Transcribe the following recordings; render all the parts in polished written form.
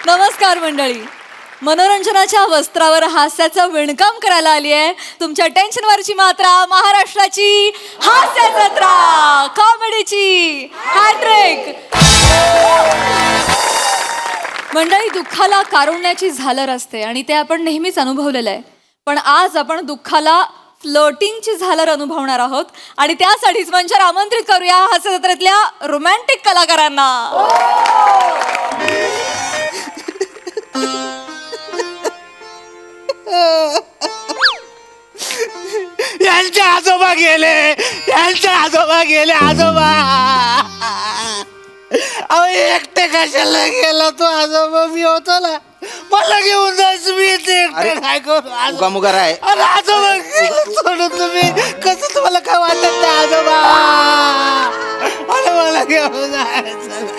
नमस्कार मंडळी. मनोरंजनाच्या वस्त्रावर हास्याचं विणकाम करायला आली आहे तुमच्या टेन्शनवरची मात्रा, महाराष्ट्राची हास्य जत्रा, कॉमेडीची हॅट्रिक. मंडळी, दुःखाला कारुण्याची झालर असते आणि ते आपण नेहमीच अनुभवलेलं आहे. पण आज आपण दुःखाला फ्लोटिंगची झालर अनुभवणार आहोत आणि त्यासाठीच मंचावर आमंत्रित करूया हास्य जत्रेतल्या रोमॅन्टिक कलाकारांना. यांचे आजोबा गेले, आजोबा. अहो एकटे कशाला गेला तो आजोबा? मी होतो ना, मला घेऊन जायचं. मी एकटे काय करू? मुगार आहे. अरे आजोबा सोडून तुम्ही कसं, तुम्हाला काय वाटत नाही आजोबा? अरे मला घेऊन जायचं.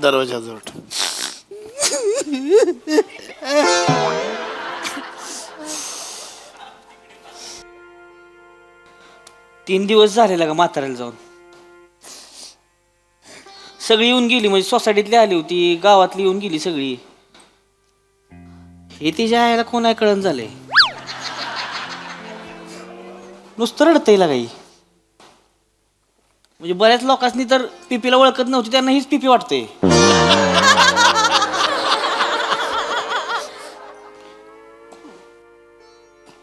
दरवाजा जवळ 3 दिवस झालेला का म्हाताऱ्याला जाऊन? सगळी येऊन गेली, म्हणजे सोसायटीतली आली होती, गावातली येऊन गेली सगळी. हे तिच्या आईला कोण आहे कळण झालंय. नुसतं रडतंय काही. म्हणजे बऱ्याच लोकांनी तर पिपीला ओळखत नव्हती, त्यांना हीच पिपी वाटते.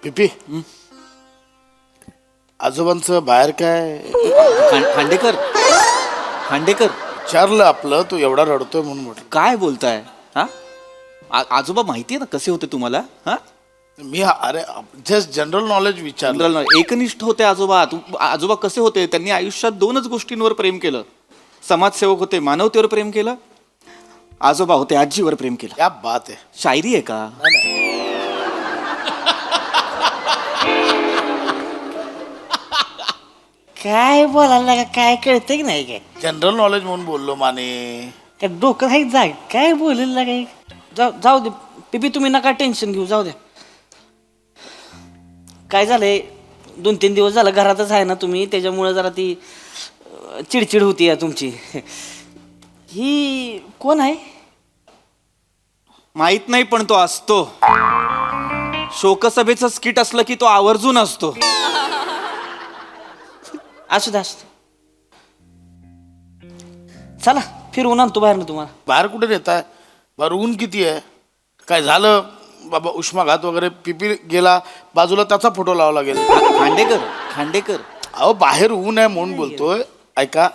पिपी, आजोबांचं बाहेर काय? खांडेकर विचारलं आपलं, तू एवढा रडतोय म्हणून म्हटलं. काय बोलताय? हा, आजोबा माहितीये ना कसे होते तुम्हाला? हा, मी अरे जस्ट जनरल नॉलेज विचारलं. एकनिष्ठ होते आजोबा. आजोबा कसे होते? त्यांनी आयुष्यात 2च गोष्टींवर प्रेम केलं. समाजसेवक होते, मानवतेवर प्रेम केलं. आजोबा होते, आजीवर प्रेम केलं. क्या बात आहे. शायरी आहे का? काय बोलायला लागा, काय कळतंय की नाही? काय जनरल नॉलेज म्हणून बोललो माने. काय डोकं आहे जाग, काय बोलायला लागाय? जाऊ दे पिपी, तुम्ही नका टेन्शन घेऊ, जाऊ द्या. काय झालंय, 2-3 दिवस झालं घरातच आहे ना तुम्ही, त्याच्यामुळे जरा ती चिडचिड होती या तुमची. ही कोण आहे? माहित नाही, पण तो असतो. शोकसभेचं स्किट असलं की तो आवर्जून असतो. असू दे, असू दे. चला फिरवून आणतो बाहेर ना तुम्हाला. बाहेर कुठे नेताय? बाहेर ऊन किती आहे? काय झालं बाबा? उष्माघात वगैरे? पिपी गेला बाजूला, त्याचा फोटो लावला गेला. खांडेकर अहो बाहेर ऊन आहे म्हणून बोलतोय. ऐका,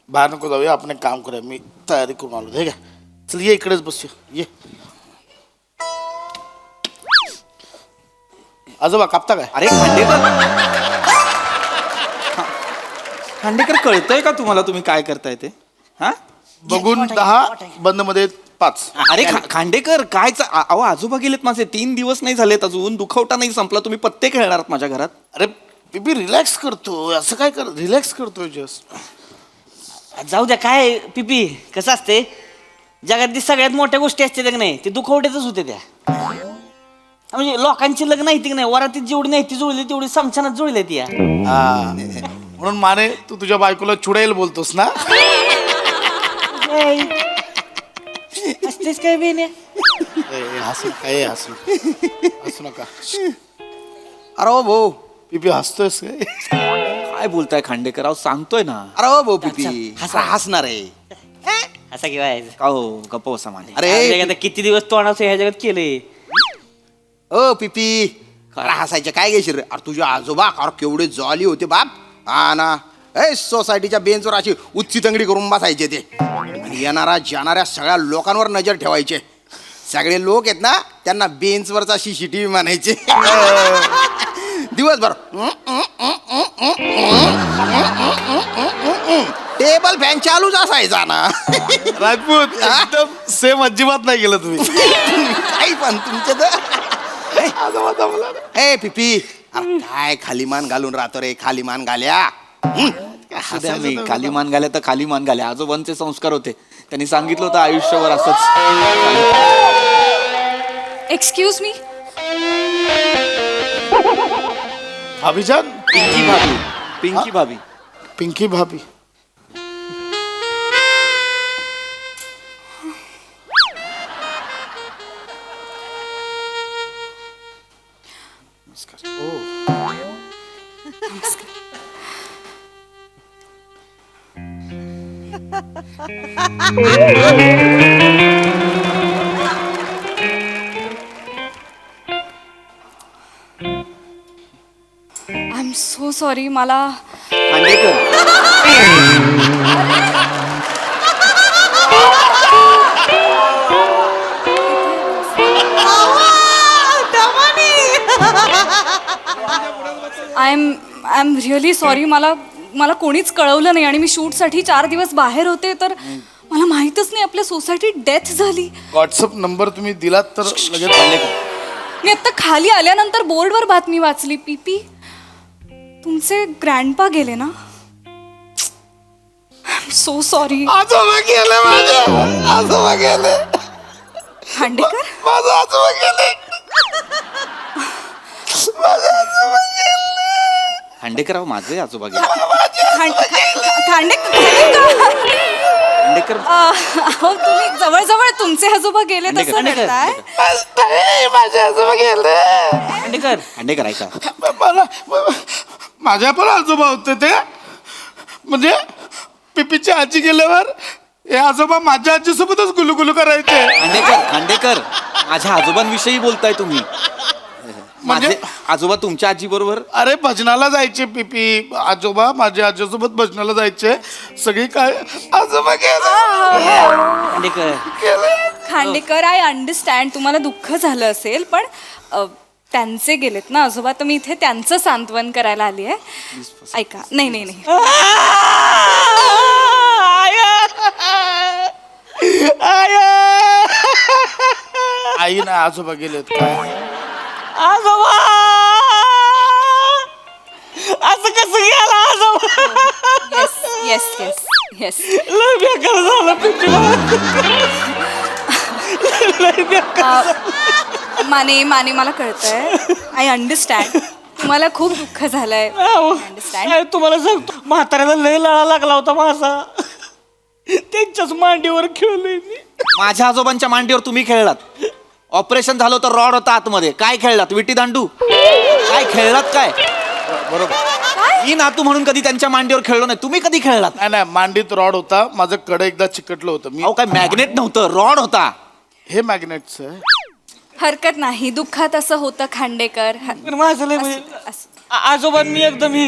बाहेर नको जाऊया, आपण एक काम करूया. मी तयारी करून आलो. हे काय, चल ये इकडेच बसूया. ये आजोबा, कापता काय? अरे खांडेकर कळतंय का तुम्हाला तुम्ही काय करताय ते? हा, बघून 10, बंद मध्ये 5. अरे खांडेकर काय अहो, आजोबा गेलेत माझे. 3 दिवस नाही झालेत अजून. दुखवटा नाही संपला. तुम्ही पत्ते खेळणार आहात माझ्या घरात? अरे पिपी रिलॅक्स करतो. असं काय कर, रिलॅक्स करतोय जस्ट. जाऊ द्या. काय पिपी, कसं असते, जगातली सगळ्यात मोठ्या गोष्टी असते की नाही, ते दुखवट्यातच होते त्या. म्हणजे लोकांची लग्न नाही की नाही, वरातीत जेवढी नाही ती जुळली तेवढी समछानात जुळली ती. हा, म्हणून माने तू तुझ्या बायकोला चुडेल बोलतोस ना? असतेच काय बेने. हसू नका, हसू नका. अरे ओ भाऊ, पिपी हसतोयस काय? काय बोलताय खांडेकर? अहो सांगतोय ना. अरे ओ भाऊ, पिपी हसणार आहे. असं किंवा हो, गप्प बसा माने. अरे किती दिवस तोंडाचं ह्या जगात केलंय. ओ पिपी, खरं हसायचं काय घेशील रे? अरे तुझे आजोबा अरे केवढे जॉली होते बाप. हा ना, सोसायटीच्या बेंचवर अशी उच्ची तंगडी करून बसायचे ते. आणि जाणाऱ्या सगळ्या लोकांवर नजर ठेवायचे. सगळे लोक आहेत ना, त्यांना बेंचवरचा CCTV म्हणायचे. दिवसभर टेबल फॅन चालूच असायचा ना. राजपूत, एकदम सेम अजिबात नाही गेलं तुम्ही. काही पण तुमचं तर. ए पिपी, अरे काय खाली मान घालून राहतो रे? खाली मान घाल्या. मी खाली मान घाल्या तर खाली मान घाल्या. आजोबांचे संस्कार होते. त्यांनी सांगितलं होतं आयुष्यभर असंच. Excuse me. भाभीजान, पिंकी भाभी. पिंकी भाभी. I am so sorry. मला Khandekar I am really sorry. मला कोणीच कळवलं नाही आणि मी शूटसाठी 4 दिवस बाहेर होते, तर मला माहीतच नाही आपल्या सोसायटीत डेथ झाली. व्हॉट्सअप नंबर तुम्ही दिलात तर लगेच मी आता खाली आल्यानंतर बोर्डवर बातमी वाचली. पीपी तुमचे ग्रँडपा गेले ना. I am so sorry. आजोबा गेले माझे, आजोबा गेले, खांडेकर माझे आजोबा गेले, माझे आजोबा गेले. खांडेकर माझे आजोबा गेले. खांडेकर खांडेकर अहो, तुम्ही जवळ तुमचे आजोबा गेले तसं खांडेकर. करताय. नाही, माझे आजोबा गेले. खांडेकर खांडेकर ऐका. माझ्या पण आजोबा होते ते, म्हणजे पिपीची आजी गेल्यावर हे आजोबा माझ्या आजीसोबतच गुलुगुलू करायचे. खांडेकर माझ्या आजोबांविषयी बोलताय तुम्ही. म्हणजे? माझे आजोबा तुमच्या आजी बरोबर अरे भजनाला जायचे पिपी आजोबा माझ्या आजीसोबत भजनाला जायचे. सगळी काय आजोबा गेले, खांडेकर गेले. खांडेकर आय अंडरस्टँड तुम्हाला दुःख झालं असेल, पण त्यांचे गेलेत ना आजोबा, तर मी इथे त्यांचं सांत्वन करायला आली आहे. ऐका. नाही आई ना आजोबा गेलेत काय. आजोबा असं कसं गेला आजोबा. Yes yes yes. लय बेकार झालं पिपीला. लय बेकार. माने मला कळतंय. I understand. तुम्हाला खूप दुःख झालंय. अंडरस्टँड. काय तुम्हाला सांगतो, म्हाताऱ्याला लय लळा लागला होता माझा. त्यांच्याच मांडीवर खेळलोय मी. माझ्या आजोबांच्या मांडीवर तुम्ही खेळलात. ऑपरेशन झालं होतं, रॉड होता आतमध्ये. काय खेळलात? विटी दांडू काय खेळलात? काय बरोबर. मी नातू म्हणून कधी त्यांच्या मांडीवर खेळलो नाही. तुम्ही कधी खेळलात? नाही मांडीत रॉड होता. माझं कडे एकदा चिकटलं होतं मी. अहो काय मॅग्नेट नव्हतं, रॉड होता. हे मॅग्नेटच आहे. हरकत नाही. दुःखात असं होतं खांडेकर. पण माझं लय म्हणजे आजोबांनी एकदम ही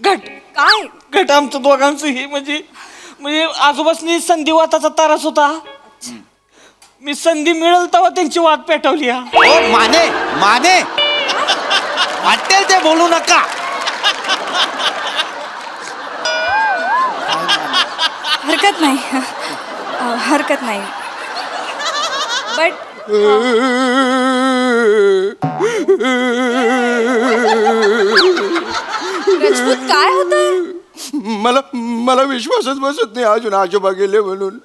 घट आमचं दोघांचं ही म्हणजे आजोबांनी संधिवाताचा त्रास होता. मी संधी मिळेल तेव्हा त्यांची वाट पेटवली. ओ माने वाटेल ते बोलू नका. हरकत नाही. बट रजपूत काय होतंय? मला विश्वासच बसत नाही अजून आजोबा गेले म्हणून.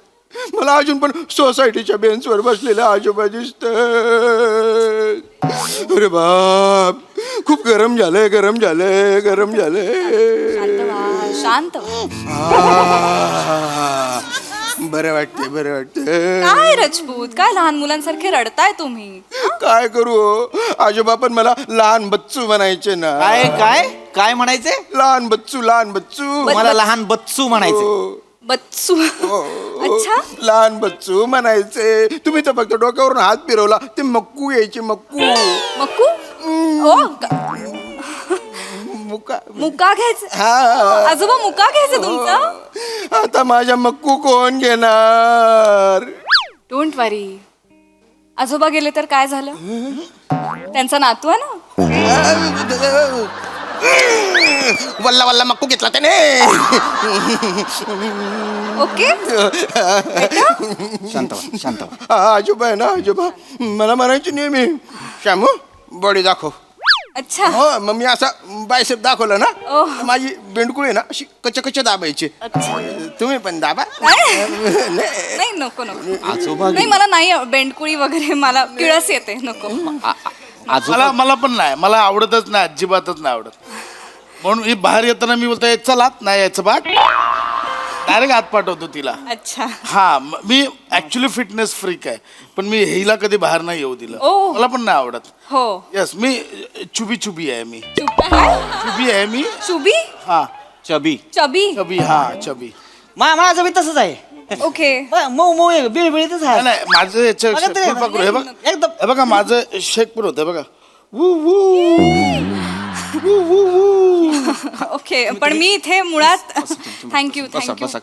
मला अजून पण सोसायटीच्या बेंचवर बसलेले आजोबा दिसत. अरे बाप, खूप गरम झालंय. शांत व्हा. बरं वाटतंय. काय रजपूत, काय लहान मुलांसारखे रडताय तुम्ही? काय करू, आजोबा पण मला लहान बच्चू म्हणायचे ना. काय म्हणायचे? लहान बच्चू. मला लहान बच्चू म्हणायचे. बच्चू. अच्छा. लहान बच्चू म्हणायचे. तुम्ही तर फक्त डोक्यावरून हात फिरवला ते मक्कू यायचे. मक्कू. ओ मुका. मुका घ्यायचं. हा. आजोबा मुका घ्यायचं तुमचं. आता माझ्या मक्कू कोण घेणार? डोंट वरी. आजोबा गेले तर काय झालं? त्यांचा नातू आहे ना. वल्ला मक्कू घेतला त्याने. ओके. शांत व्हा. आजोबा आहे ना, आजोबा मला म्हणायचे नेहमी, श्यामू बॉडी दाखव. अच्छा. हो, मग मी असा बायसेप दाखवला ना, ओह. तर माझी बेंडकुळी ना अशी कच्चे दाबायचे. तुम्ही पण दाबा. नाही नको. आजोबा नाही, मला नाही बेंडकुळी वगैरे, मला किळस येते. नको. आजोबा मला पण नाही, मला आवडतच नाही, अजिबातच नाही आवडत. म्हणून मी बाहेर येताना मी बोलतोय चला नाही यायचं बाग, डायरेक्ट हात पाठवतो तिला. अच्छा. हा मी ऍक्च्युली फिटनेस फ्रीक आहे, पण मी हिला कधी बाहेर नाही येऊ दिलं. ओह. मला पण नाही आवडत. हो. यस, मी चुबी आहे. मी काय? चुबी आहे मी. चुबी. हा चबी. चबी. चबी. हा चबी. माझं बी तसंच आहे ओके मऊ मऊ बिळबिळीतच नाही, आहे नाही माझं याच्या बघा ते, फुलपाखरू हे बघ एकदम. हे बघा माझं शेकपूर होतं बघा वू वू वू वू वू. ओके पण मी इथे मुळात थँक्यू बसा थँक्यू बसा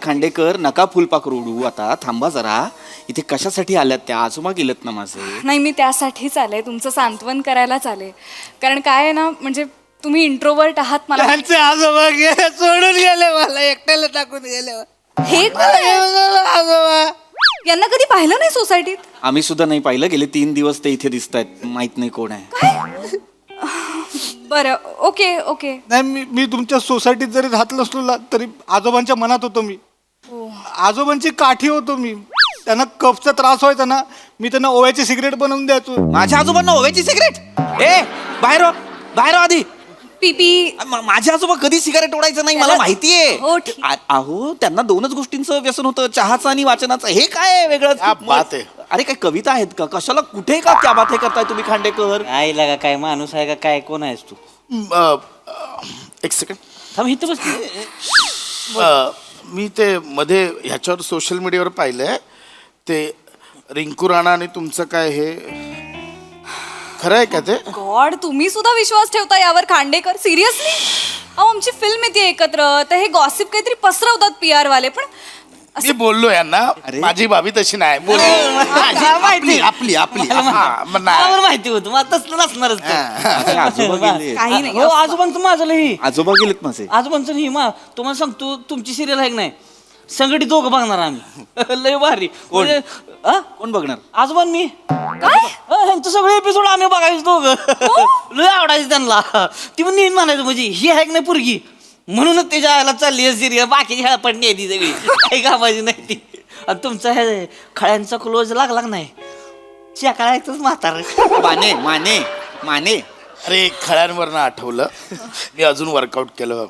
खांडेकर नका फुलपाखरू उडू आता थांबा जरा इथे कशासाठी आल्यात त्या आजोबा गेलेत ना माझे नाही मी त्यासाठीच आले तुमचं सांत्वन करायलाच आले कारण काय आहे ना म्हणजे तुम्ही इंट्रोवर्ट आहात मला त्यांचे आजोबा गेले सोडून गेले मला एकट्याला टाकून गेले हे कोण आहे? आजोबा यांना कधी पाहिलं नाही सोसायटीत आम्ही सुद्धा नाही पाहिलं गेले 3 दिवस ते इथे दिसत आहेत माहित नाही कोण आहे बरं ओके ओके नाही मी तुमच्या सोसायटीत जरी राहत नसलो ना, तरी आजोबांच्या मनात होतो मी आजोबांची काठी होतो मी त्यांना कफचा त्रास व्हायचा ना मी त्यांना ओव्याची सिगरेट बनवून द्यायचो माझ्या आजोबांना ओव्याची सिगरेट ए बाहेर हो, बाहेर हो आधी पीपी माझे आजोबा कधी सिगारेट ओढायचं नाही मला माहितीये हो, ठीक. अहो त्यांना 2च गोष्टींचं व्यसन होतं चहाचं आणि वाचनाचं हे काय आहे वेगळं क्या बात आहे. अरे काय कविता आहेत का कशाला कुठे का त्या बात हे करताय तुम्ही खांडेकर आई लागा काय माणूस आहे का काय कोण आहेस तू एक सेकंड थांब इथं बस मी ते मध्ये ह्याच्यावर सोशल मीडियावर पाहिलंय ते रिंकू राणा आणि तुमचं काय हे खरं आहे का ते गॉड तुम्ही सुद्धा विश्वास ठेवता यावर खांडेकर सिरियसली अहो आमची फिल्म येते एकत्र तर हे गॉसिप काहीतरी पसरवतात PR वाले पण मी बोललो यांना माझी भाभी तशी नाही बोल आपली आपली आपली हा, मग नाही. मला माहिती होतं मला तसलं नसणारच ते. माझे आजोबा गेले काही नाही हो आजोबांचं माझं लई आजोबा गेलेत माझे आजोबांचं नाही तुम्हाला सांगतो तुमची सिरियल आहे की नाही संघटित दोघं बघणार आम्ही लय भारी म्हणजे, हा? कोण बघणार आजोबां मी काय ह्यांचं सगळे एपिसोड आम्ही बघायचो दोघं लय आवडायचं त्यांना ती पण नेहमी म्हणायचं म्हणजे ही आहे की नाही पोरगी म्हणूनच त्याच्या आयला चालली आहे सिरियल बाकीची ह्या पण नाही ती सगळी काही कामाची नाही ती आणि तुमचा हे खळ्यांचा क्लोज लागला का नाही शेकाळायचंच म्हातार माने माने माने अरे खळ्यांवरनं आठवलं मी अजून वर्कआउट केलं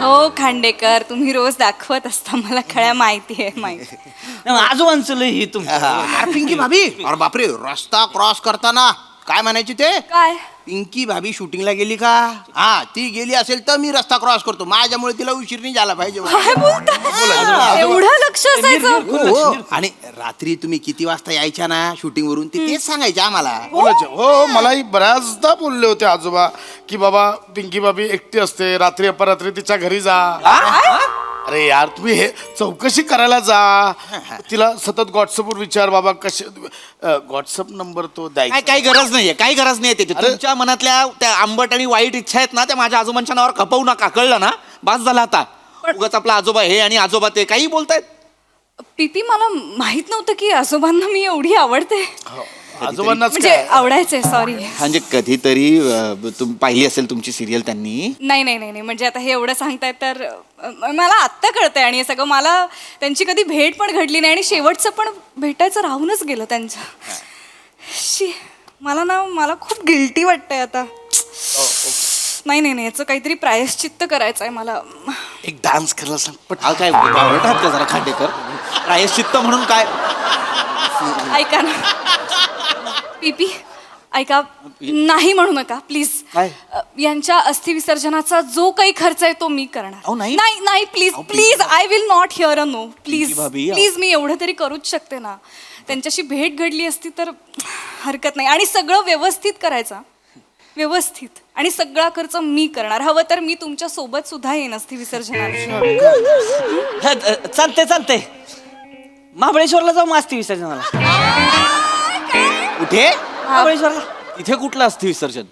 हो खांडेकर तुम्ही रोज दाखवत असता मला खळ्या माहिती आहे माहिती आजोबांचं लय ही तुमचं अरे पिंकी भाभी अरे बापरे रस्ता क्रॉस करताना काय म्हणायची ते काय पिंकी भाभी शूटिंगला गेली का हा ती गेली असेल तर मी रस्ता क्रॉस करतो माझ्यामुळे तिला उशीर नाही झाला पाहिजे काय बोलताय एवढं लक्ष असायचं हो. आणि रात्री तुम्ही किती वाजता यायच्या ना शूटिंग वरून ती तेच सांगायचे आम्हाला बोलायचे हो मलाही बऱ्याचदा बोलले होते आजोबा की बाबा पिंकी बाबी एकटी असते रात्री अपरात्री तिच्या घरी जा अरे यार तुम्ही हे चौकशी करायला जा तिला सतत व्हॉट्सअपवर विचार बाबा कसे व्हॉट्सअप नंबर तो द्यायचा काही गरज नाहीये काही गरज नाहीये त्याची अरे- तुमच्या मनातल्या त्या आंबट आणि वाईट इच्छा आहेत ना त्या माझ्या आजोबांच्या नावावर खपवू नका कळलं ना बास झाला आता उगाच आपला आजोबा हे आणि आजोबा ते काही बोलतायत पीपी मला माहित नव्हतं की आजोबांना मी एवढी आवडते आजोबांनाच म्हणजे काय आवडायचे सॉरी म्हणजे कधीतरी तुम्ही पाहिली असेल तुमची सिरियल त्यांनी नाही नाही नाही नाही म्हणजे आता हे एवढं सांगताय तर मला आत्ता कळतंय आणि हे सगळं मला त्यांची कधी भेट पण घडली नाही आणि शेवटचं पण भेटायचं राहूनच गेलं त्यांचं शी मला खूप गिल्टी वाटतंय आता नाही नाही नाही याचं काहीतरी प्रायश्चित्त करायचं आहे मला एक डान्स करायला सांग पट काय आवडतात का जरा खांडेकर प्रायश्चित्त म्हणून काय ऐका ना पीपी ऐका नाही म्हणू नका प्लीज काय? यांच्या अस्थि विसर्जनाचा जो काही खर्च आहे तो मी करणार अहो, नाही. नाही नाही प्लीज अहो, please I will not hear a no please भाभी, अहो. प्लीज मी एवढं तरी करूच शकते ना त्यांच्याशी भेट घडली असती तर हरकत नाही आणि सगळं व्यवस्थित करायचं व्यवस्थित आणि सगळा खर्च मी करणार हवं तर मी तुमच्या सोबत सुद्धा येईन अस्थि विसर्जनाला चालतंय महाबळेश्वरला जाऊ मास्ती विसर्जनाला कुठे महाबळेश्वरला इथे कुठलं असते विसर्जन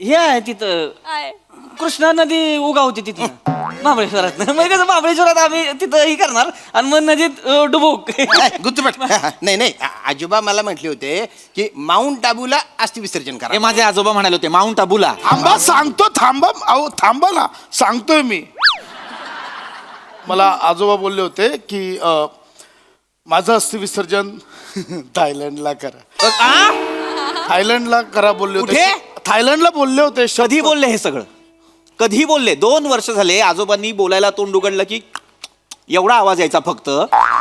हे आहे तिथं कृष्णा नदी उगावते तिथे महाबळेश्वरात मग कसं महाबळेश्वरात आम्ही तिथं ही करणार आणि मग नदीत डुबुक गुत्तपट नाही नाही आजोबा मला म्हटले होते की माउंट आबूला अस्थि विसर्जन हे करा माझे आजोबा म्हणाले होते माउंट आबूला थांबा सांगतो थांबा अहो थांबा ना सांगतोय मी मला आजोबा बोलले होते की माझं अस्थि विसर्जन थायलंडला करा थायलंडला करा बोलले होते कुठे? थायलंडला बोलले होते कधी बोलले हे सगळं कधी बोलले 2 वर्ष झाले आजोबांनी बोलायला तोंड उघडलं की एवढा आवाज यायचा फक्त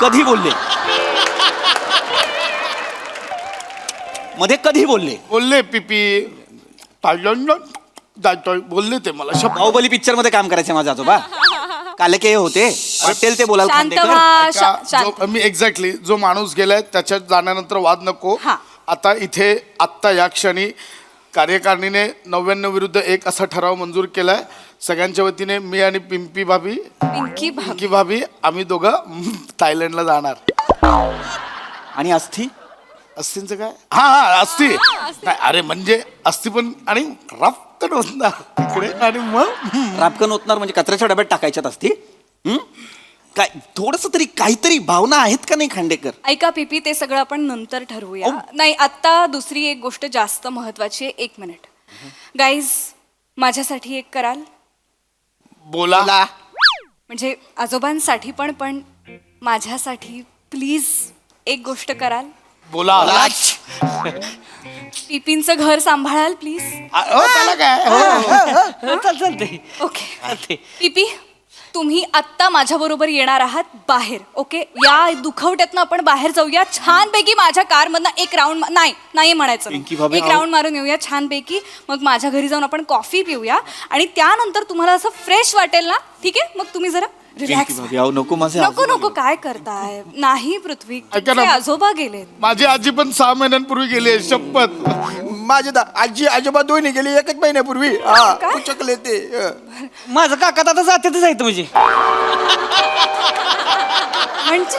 कधी बोलले मध्ये कधी बोलले बोलले पिपी थायलंड जायतोय बोलले ते मला शब्द. बाहुबली पिक्चर मध्ये काम करायचे माझे आजोबा. कालके होते वाटेल ते बोलाल शांत खांडेकर. व्हा ऐका, शांत. मी एक्झॅक्टली जो माणूस गेलाय त्याच्यात जाण्यानंतर वाद नको. हा. आता इथे आत्ता या क्षणी कार्यकारिणीने 99 विरुद्ध 1 असा ठराव मंजूर केलाय. सगळ्यांच्या वतीने मी आणि पिंकी भाभी पिंकी भाभी आम्ही दोघं थायलंडला जाणार. आणि अस्थि अस्थिंचं काय? हा अस्थि नाही अरे म्हणजे अस्थि पण आणि राफ्कन होणार तिकडे आणि मग रापकन ओतणार म्हणजे कचऱ्याच्या डब्यात टाकायच्यात असती. काय थोडस तरी काहीतरी भावना आहेत का नाही खांडेकर? ऐका पीपी ते सगळं आपण नंतर ठरवूया. नाही आत्ता दुसरी एक गोष्ट जास्त महत्वाची आहे. 1 मिनिट गाईज, माझ्यासाठी एक कराल? बोला. म्हणजे आजोबांसाठी पण माझ्यासाठी प्लीज एक गोष्ट कराल? बोला. पिपींचं घर सांभाळाल प्लीज? त्याला काय चालते. ओके पिपी, तुम्ही आत्ता माझ्या बरोबर येणार आहात बाहेर. ओके, या दुखवट्यातनं आपण बाहेर जाऊया छानपैकी. माझ्या कार मधनं एक राऊंड नाही म्हणायचं, पिंकी भाभी, एक राऊंड मारून येऊया छानपैकी. मग माझ्या घरी जाऊन आपण कॉफी पिऊया आणि त्यानंतर तुम्हाला असं फ्रेश वाटेल ना, ठीक आहे? मग तुम्ही जरा रिलॅक्स. नको माझे नको काय करताय? नाही पृथ्वी, ऐका ना. तुमचे आजोबा गेलेत. माझी आजी पण 6 महिन्यांपूर्वी गेली आहे शपथ. माझे आजी आजोबा दोन्ही गेली 1 महिन्यापूर्वी. हा पुचकले ते. माझं काका आता जात्यातच आहेत म्हणजे. म्हणजे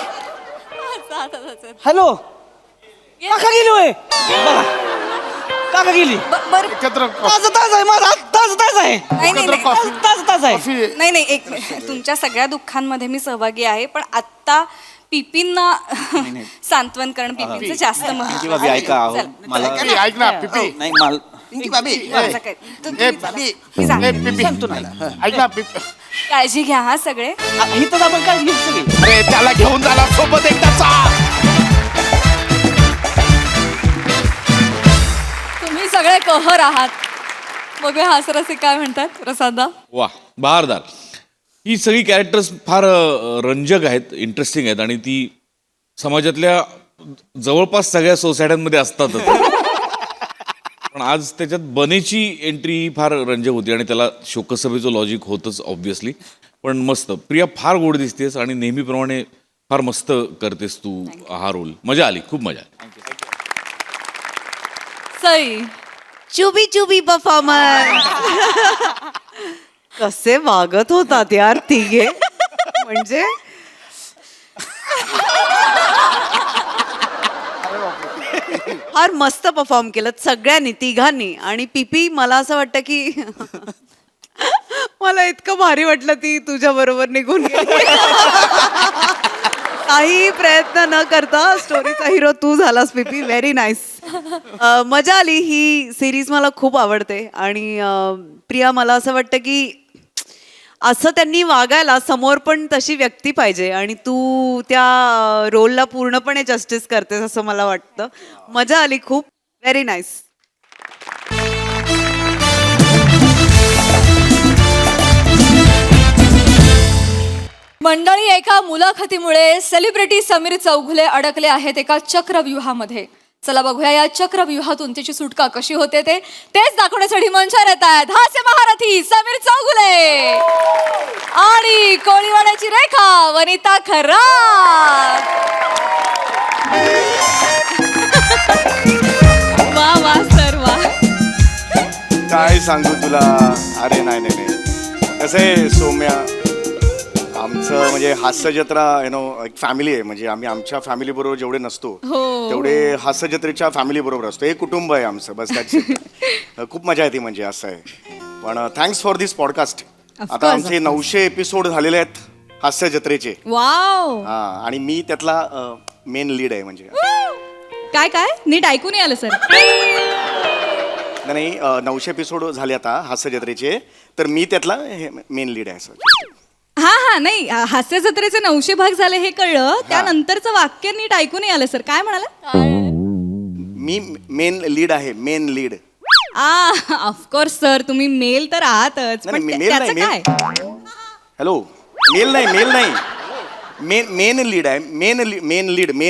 हॅलो, काका गेली होय? बघा, काका गेली. बरं एकत्र ताज आहे माझा, ताज आहे. एकत्र कॉफी ताज आहे. कॉफी नाही एक मिनिट. तुमच्या सगळ्या दुःखांमध्ये मी सहभागी आहे, पण आत्ता पिपींना सांत्वन करणं पिपींचं जास्त पिंकी भाभी ऐका अहो, मला पिपी, ऐक ना पिपी. नाही मला पिंकी भाभी ए, पिपी. ऐक ना पिपी. काळजी घ्या हा सगळे. इथंच आपण काय घेऊ सगळे. अरे त्याला घेऊन जाणार सोबत एकदाचा. तुम्ही सगळे कहर आहात. बघूया हासरसे काय म्हणतात. प्रसादा, वा बहारदार. ही सगळी कॅरेक्टर्स फार रंजक आहेत, इंटरेस्टिंग आहेत आणि ती समाजातल्या जवळपास सगळ्या सोसायट्यांमध्ये असतातच. पण आज त्याच्यात बनेची एंट्री ही फार रंजक होती आणि त्याला शोकसभेचं लॉजिक होतच ऑब्व्हियसली. पण मस्त. प्रिया फार गोड दिसतेस आणि नेहमीप्रमाणे फार मस्त करतेस तू हा रोल. मजा आली, खूप मजा आली. Sai, chubby chubby performance. कसे वागत होतात यार तिघे, म्हणजे फार मस्त परफॉर्म केलं सगळ्यांनी, तिघांनी. आणि पीपी, मला असं वाटतं की मला इतकं भारी वाटलं ती तुझ्या बरोबर निघून गेली. काही प्रयत्न न करता स्टोरीचा हिरो तू झालास पीपी. Very nice. मजा आली. ही सिरीज मला खूप आवडते. आणि प्रिया, मला असं वाटतं की असं त्यांनी वागायला समोर पण तशी व्यक्ती पाहिजे आणि तू त्या रोलला पूर्णपणे जस्टिस करतेस असं मला वाटतं. मजा आली खूप. Very nice. मंडळी, एका मुलाखतीमुळे सेलिब्रिटी समीर चौगुले अडकले आहेत एका चक्रव्यूहामध्ये. चला बघूया या चक्रव्यूहातून त्याची सुटका कशी होते तेच दाखवण्यासाठी मंचावर येत आहेत हास्य महारथी समीर चौगुले आणि कोळीवाड्याची रेखा वनिता खरात. वा वा सर वा. काय सांगू तुला. अरे नाही कसं आहे सौम्या, आमचं म्हणजे हास्य जत्रा एक फॅमिली आहे. म्हणजे आम्ही आमच्या फॅमिली बरोबर जेवढे नसतो तेवढे हास्य जत्रेच्या फॅमिली बरोबर असतो. हे कुटुंब आहे आमचं, बस खूप मजा येते म्हणजे असं आहे. पण थँक्स फॉर दिस पॉडकास्ट. आता आमचे 900 एपिसोड झालेले आहेत हास्य जत्रेचे. वाव, हा, आणि मी त्यातला मेन लीड आहे. म्हणजे काय नीट ऐकून आलं सर. नाही 900 एपिसोड झाले आता हास्य जत्रेचे, तर मी त्यातला मेन लीड आहे. हा नाही, हास्य जत्रेचे 900 भाग झाले हे कळलं. त्यानंतरचं वाक्य नीट ऐकून आलं सर. काय म्हणाला? मी मेन लीड आहे, मेन लीड. ऑफकोर्स सर, तुम्ही मेल तर आहातच, पण त्याचं काय? हॅलो, मेल नाही मेन लीड आहे मेन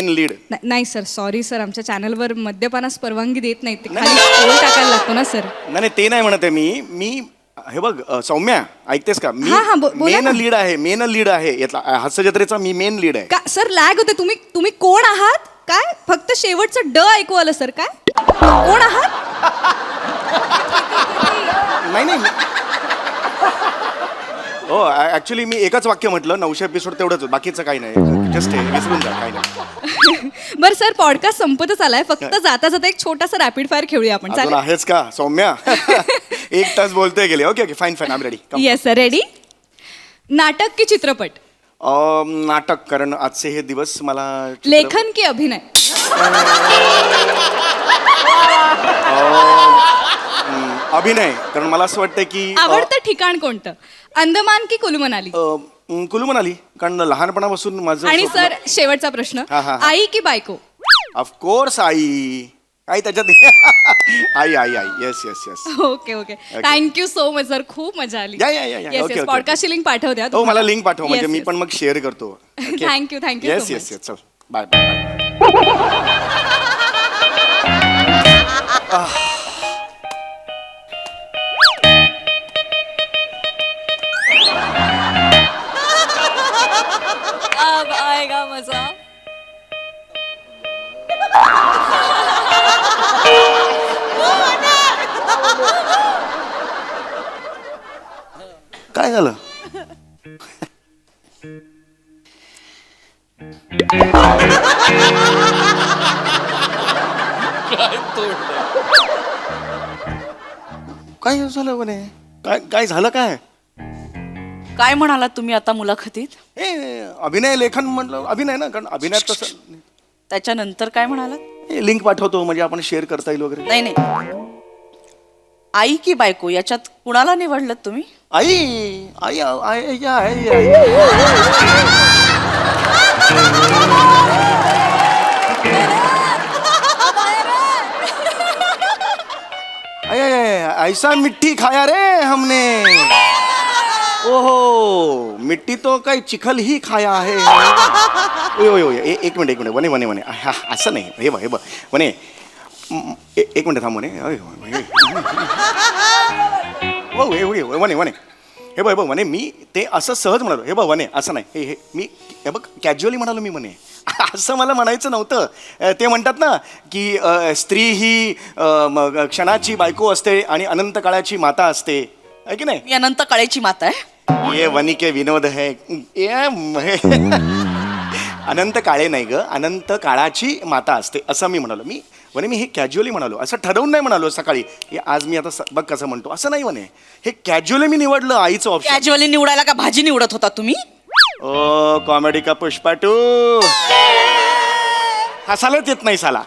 लीड नाही सर सॉरी सर आमच्या चॅनलवर मद्यपानास परवानगी देत नाही ते खाली पोल टाकायला लागतो ना सर. नाही ते नाही म्हणत आहे मी हे बघ सौम्या ऐकतेस का मी हा, हा, बोला ना. मेन लीड आहे यातला हास्य जत्रेचा मी मेन लीड आहे. का सर लॅग होते तुम्ही कोण आहात काय फक्त शेवटचं ड ऐकू आलं सर काय कोण आहात. नाही हो ऍक्च्युली मी एकच वाक्य म्हटलं 900 एपिसोड तेवढंच बाकीचं काही नाही जस्ट विसरून जा काही नाही. बरं सर पॉडकास्ट संपतच आलाय फक्त जाता जाता एक छोटासा रॅपिड फायर खेळूया आपण अजून चालेल. आहेच का सौम्या 1 तास बोलतोय गेले okay fine I ready. Yes sir ready. नाटक की चित्रपट. नाटक कारण आजचे हे दिवस मला लेखन की अभिनय. अभिनय कारण मला असं वाटतं की आवडतं ठिकाण कोणतं अंदमान की कुलू मनाली. कुलू म्हणाली कारण लहानपणापासून माझं आणि स्वप्न- सर शेवटचा प्रश्न हा, हा. आई की बायको. ऑफकोर्स आई आई त्याच्यात आई yes okay thank you so much sir खूप मजा आली. या. ओके. पॉडकास्टची लिंक पाठव द्या हो मला लिंक पाठव म्हणजे मी पण मग शेअर करतो. थँक्यू येस चल बाय अब आएगा मजा. काय झालं काय झालं म्हणे काय झालं काय म्हणालात तुम्ही आता मुलाखतीत. अभिनय लेखन म्हटलं अभिनय ना कारण अभिनयात तसं त्याच्यानंतर काय म्हणालात. लिंक पाठवतो म्हणजे आपण शेअर करता येईल वगैरे. नाही आई की बायको याच्यात कुणाला निवडलं तुम्ही. आई आई आई आई आई ऐसा मिट्टी खाया रे हमने ओहो मिट्टी तो काय चिखल ही खाया आहे. एक मिनिट वने असं नाही हे बघ वने एक मिनिट थांब वने वने हे बघ वने मी ते असं सहज म्हणालो हे बघ वने असं नाही हे मी हे बघ कॅज्युअली म्हणालो मी म्हणे असं मला म्हणायचं नव्हतं. ते म्हणतात ना की स्त्री ही क्षणाची बायको असते आणि अनंत काळाची माता असते आहे की नाही. मी अनंत काळेची माता आहे. ये वनी के विनोद है अनंत काळे नाही ग अनंत काळाची माता असते असं मी म्हणालो. मी हे कॅज्युअली म्हणालो असं ठरवून नाही म्हणालो सकाळी आज मी आता बघ कसं म्हणतो असं नाही म्हणे हे कॅज्युअली मी निवडलं आईचं ऑप्शन. कॅज्युअली निवडायला का भाजी निवडत होता तुम्ही. ओ कॉमेडी का पुष्पा 2 हसायलाच येत नाही साला.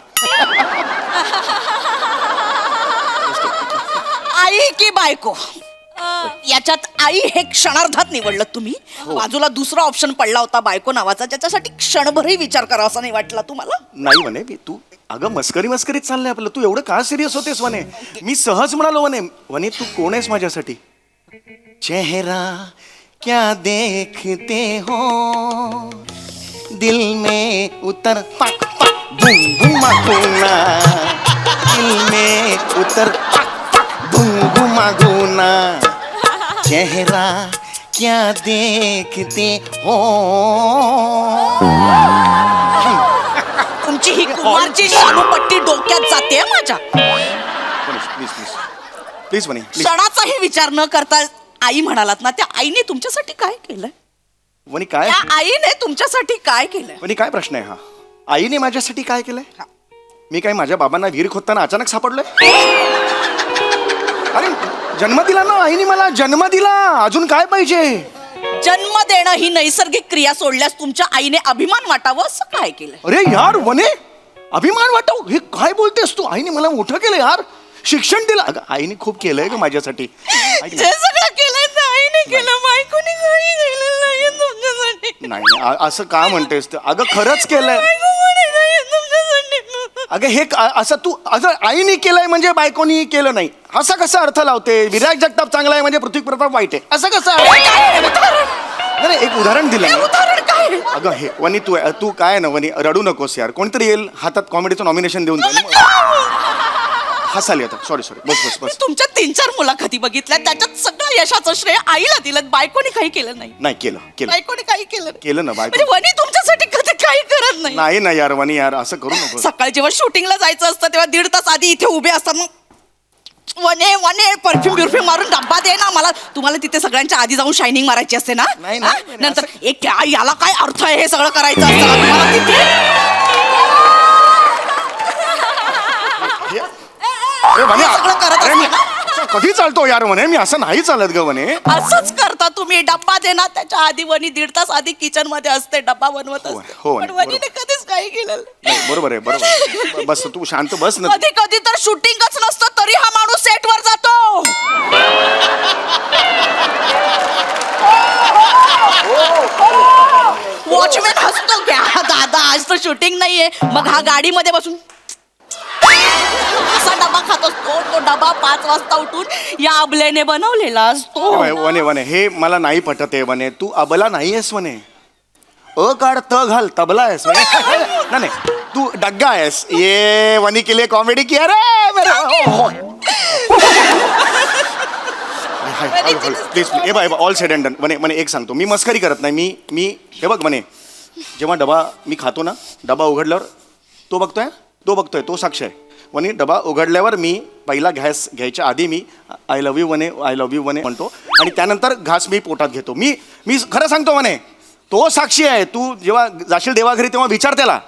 आई की बायको याच्यात आई हे क्षणार्धात निवडलं तुम्ही. बाजूला दुसरा ऑप्शन पडला होता बायको नावाचा ज्याच्यासाठी क्षणभरही विचार करावा असं नाही वाटला तुम्हाला. नाही म्हणे तू अगं मस्करीत चाललंय आपलं तू एवढं का सिरियस होतेस वने. मी सहज म्हणालो वने तू कोण आहेस माझ्यासाठी. चेहरा क्या देखते हो दिल में उतर पक पक घुमा घूना दिल में उतर पक पक घुमा घूना चेहरा क्या देखते हो. तुमची ही कुमारची शानूपट्टी डोक्यात जाते माझ्या. प्लीज वने क्षणाचाही विचार न करता आई म्हणालात ना त्या आईने तुमच्यासाठी काय केलंय. वनी काय त्या आईने तुमच्यासाठी काय केलंय. वनी काय प्रश्न आहे हा. आईने माझ्यासाठी काय केलंय. मी काय माझ्या बाबांना विहीर खोदताना अचानक सापडलोय. अरे जन्म दिला ना आईने मला जन्म दिला अजून काय पाहिजे. जन्म देणं ही नैसर्गिक क्रिया सोडल्यास तुमच्या आईने अभिमान वाटावं असं काय केलंय. अरे यार वने अभिमान वाटाव हे काय बोलतेस तू. आईने मला मोठं केलं यार शिक्षण दिलं. अगं आईने खूप केलंय ग माझ्यासाठी. जे सगळं केलंय ते आईने केलं बायकोने काही केलं नाही तुमच्यासाठी. नाही असं का म्हणतेस अगं खरंच केलंय. अगं हे असं तू असं आईने केलंय म्हणजे बायकोनी केलं नाही असा कसा अर्थ लावते. विराट जगताप चांगला आहे म्हणजे पृथ्वी प्रताप वाईट आहे असं कसं. एक उदाहरण दिलं उदाहरण काय अगं हे वनी तू काय ना वनी रडू नकोस यार, कोणतरी येईल हातात कॉमेडीचं नॉमिनेशन देऊन जाईल. हसाली आता, सॉरी बस मी तुमच्या 3-4 मुलाखती बघितल्या, त्याच्यात सगळं यशाचं श्रेय आईला दिलं, बायकोनी काही केलं नाही. नाही केलं बायकोनी काही केलं नाही. केलं ना बायको. म्हणजे वनी तुमच्यासाठी कधी काही करत नाही. नाही ना यार वनी यार, असं करू नको. सकाळी जेव्हा शूटिंगला जायचं असतं तेव्हा 1.5 तास आधी इथे उभे असतात, मग वने परफ्यूम मारून डब्बा दे ना मला. तुम्हाला तिथे सगळ्यांच्या आधी जाऊन शायनिंग मारायची असते ना. नाही, हा? नाही, नाही, नंतर एक याला काय अर्थ आहे हे सगळं करायचं असतं ना तुम्हाला तिथे. अरे वने, सगळं करत अरे मी असते असं कधी चालतो यार वने, मी असं नाही चालत ग वने. असंच करता तुम्ही. डब्बा दे ना, त्याच्या आधी वनी 1.5 तास आधी किचन मध्ये असते, डब्बा बनवत असते. हो, पण बरोबर. वनीने कधीच काही केलं नाही, बरोबर आहे. बस तू शांत बस ना. कधी कधी तर शूटिंगच नसतं तरी हा माणूस सेटवर जातो. वॉचमॅन हसतो क्या दादा आज तर शूटिंग नाहीये, मग हा गाडीमध्ये बसून असा डबा खात असतो. तो डबा 5 वाजता उठून या अबलेने बनवलेला असतो. वने हे मला नाही पटत आहे वने, तू अबला नाही आहेस वने. काढ त घाल तबला आहेस वने. नाही तू डग्गा आहेस. ये वनी के लिए कॉमेडी किया रे मेरा. प्लीज हे by all said and done. वने एक सांगतो, मी मस्करी करत नाही. मी हे बघ वने, जेव्हा डबा मी खातो ना, डबा उघडल्यावर तो बघतोय तो साक्ष आहे. वनी डबा उघडल्यावर मी पहिला घास घ्यायच्या आधी मी आय लव्ह यू वने म्हणतो, आणि त्यानंतर घास मी पोटात घेतो. मी खरं सांगतो वने, तो साक्षी आहे. तू जेव्हा जाशील देवाघरी तेव्हा विचार त्याला.